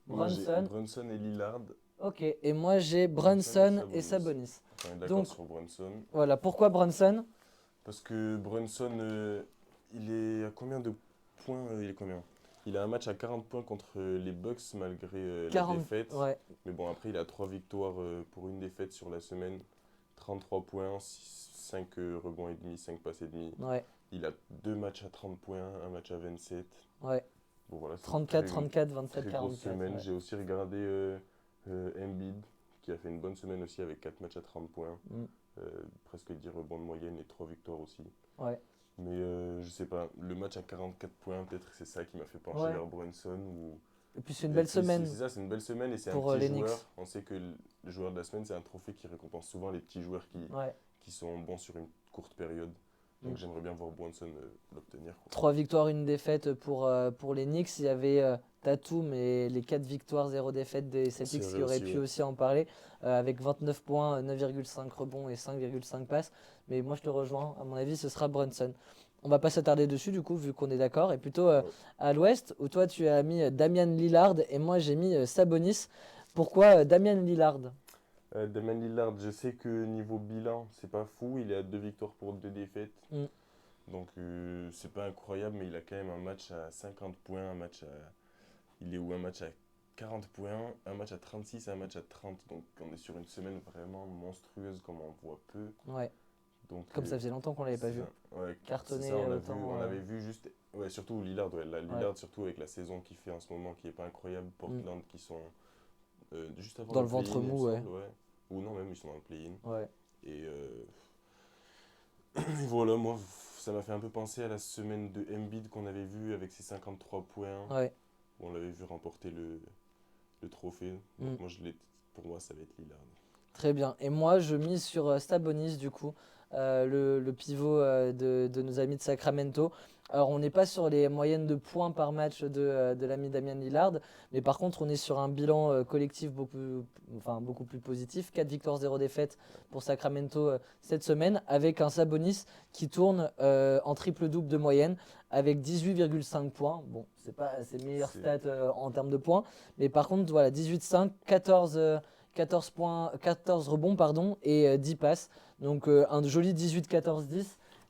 Moi, j'ai Brunson. Brunson et Lillard. Ok, et moi j'ai Brunson et Sabonis. Enfin, d'accord Donc- sur Brunson. Voilà, pourquoi Brunson? Parce que Brunson, il est à combien de points il est combien? Il a un match à 40 points contre les Bucks malgré la 40, défaite. ouais. Mais bon, après, il a 3 victoires pour une défaite sur la semaine. 33 points, 5 rebonds et demi, 5 passes et demi. Ouais, Il a 2 matchs à 30 points, un match à 27. ouais. Bon, voilà, c'est 34, une 34, très 27, grosse 44. semaine. ouais. J'ai aussi regardé Embiid, qui a fait une bonne semaine aussi avec 4 matchs à 30 points. Mm. Presque 10 rebonds de moyenne et 3 victoires aussi. Ouais. Mais je sais pas, le match à 44 points, peut-être que c'est ça qui m'a fait pencher Ouais. vers Brunson. Et puis c'est une Et belle puis, semaine. C'est ça, c'est une belle semaine et c'est un pour, petit les Knicks. joueur. On sait que le joueur de la semaine, c'est un trophée qui récompense souvent les petits joueurs Ouais. qui sont bons sur une courte période. Donc Mm. j'aimerais bien voir Brunson l'obtenir, quoi. 3 victoires, 1 défaite pour les Knicks. Il y avait Tatum et les 4 victoires, 0 défaite des Celtics vrai qui auraient aussi, pu ouais. aussi en parler. Avec 29 points, 9,5 rebonds et 5,5 passes. Mais moi je te rejoins, à mon avis ce sera Brunson. On va pas s'attarder dessus du coup vu qu'on est d'accord. Et plutôt à l'Ouest où toi tu as mis Damian Lillard et moi j'ai mis Sabonis. Pourquoi Damian Lillard? Damian Lillard, je sais que niveau bilan, c'est pas fou. Il est à 2 victoires pour 2 défaites. Mm. Donc c'est pas incroyable, mais il a quand même un match à 50 points, il est où? Un match à 40 points, un match à 36 et un match à 30. Donc on est sur une semaine vraiment monstrueuse comme on voit peu. Ouais. Donc, Comme ça faisait longtemps qu'on l'avait pas c'est vu. ça. Ouais, Cartonner c'est ça, autant, on l'avait vu juste. Ouais, surtout Lillard, Lillard surtout avec la saison qu'il fait en ce moment qui est pas incroyable. Portland qui sont juste avant Dans le ventre play-in, il me mou, ouais. semble, Ou non, même ils sont dans le play-in. Ouais. Et et voilà, moi, ça m'a fait un peu penser à la semaine de Embiid qu'on avait vu avec ses 53 points. Ouais. Où on l'avait vu remporter le trophée. Donc moi, pour moi, ça va être Lillard. Très bien. Et moi, je mise sur Sabonis, du coup, le pivot de nos amis de Sacramento. Alors, on n'est pas sur les moyennes de points par match de l'ami Damian Lillard, mais par contre, on est sur un bilan collectif beaucoup plus positif. 4 victoires, 0 défaites pour Sacramento cette semaine, avec un Sabonis qui tourne en triple-double de moyenne, avec 18,5 points. Bon, c'est pas ses meilleures stats en termes de points, mais par contre, voilà, 18,5, 14 points, 14 rebonds et 10 passes. Donc un joli 18-14-10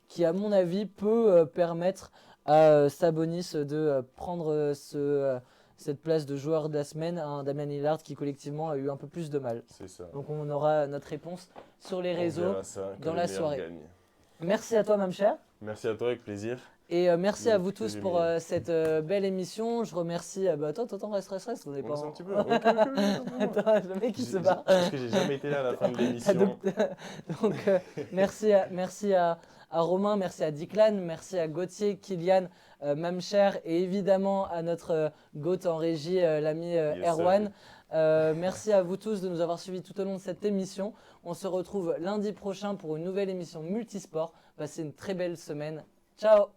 qui, à mon avis, peut permettre à Sabonis de prendre cette place de joueur de la semaine à un Damian Lillard qui collectivement a eu un peu plus de mal. C'est ça. Donc on aura notre réponse sur les réseaux. On verra ça quand dans le la meilleur soirée. gagne. Merci à toi, Mme Cher. Merci à toi, avec plaisir. Et merci à vous tous plaisir, pour Emile. cette belle émission. Je remercie. Attends, reste. On est On pas laisse en- un petit peu. Ok, ok, ok. Attends, le mec qui se bat. Parce que j'ai jamais été là à la fin de l'émission. Donc, merci à Romain, merci à Declan, merci à Gauthier, Kylian, Mamcher et évidemment à notre GOAT en régie, l'ami Erwan. Merci à vous tous de nous avoir suivis tout au long de cette émission. On se retrouve lundi prochain pour une nouvelle émission multisport. Passez une très belle semaine. Ciao!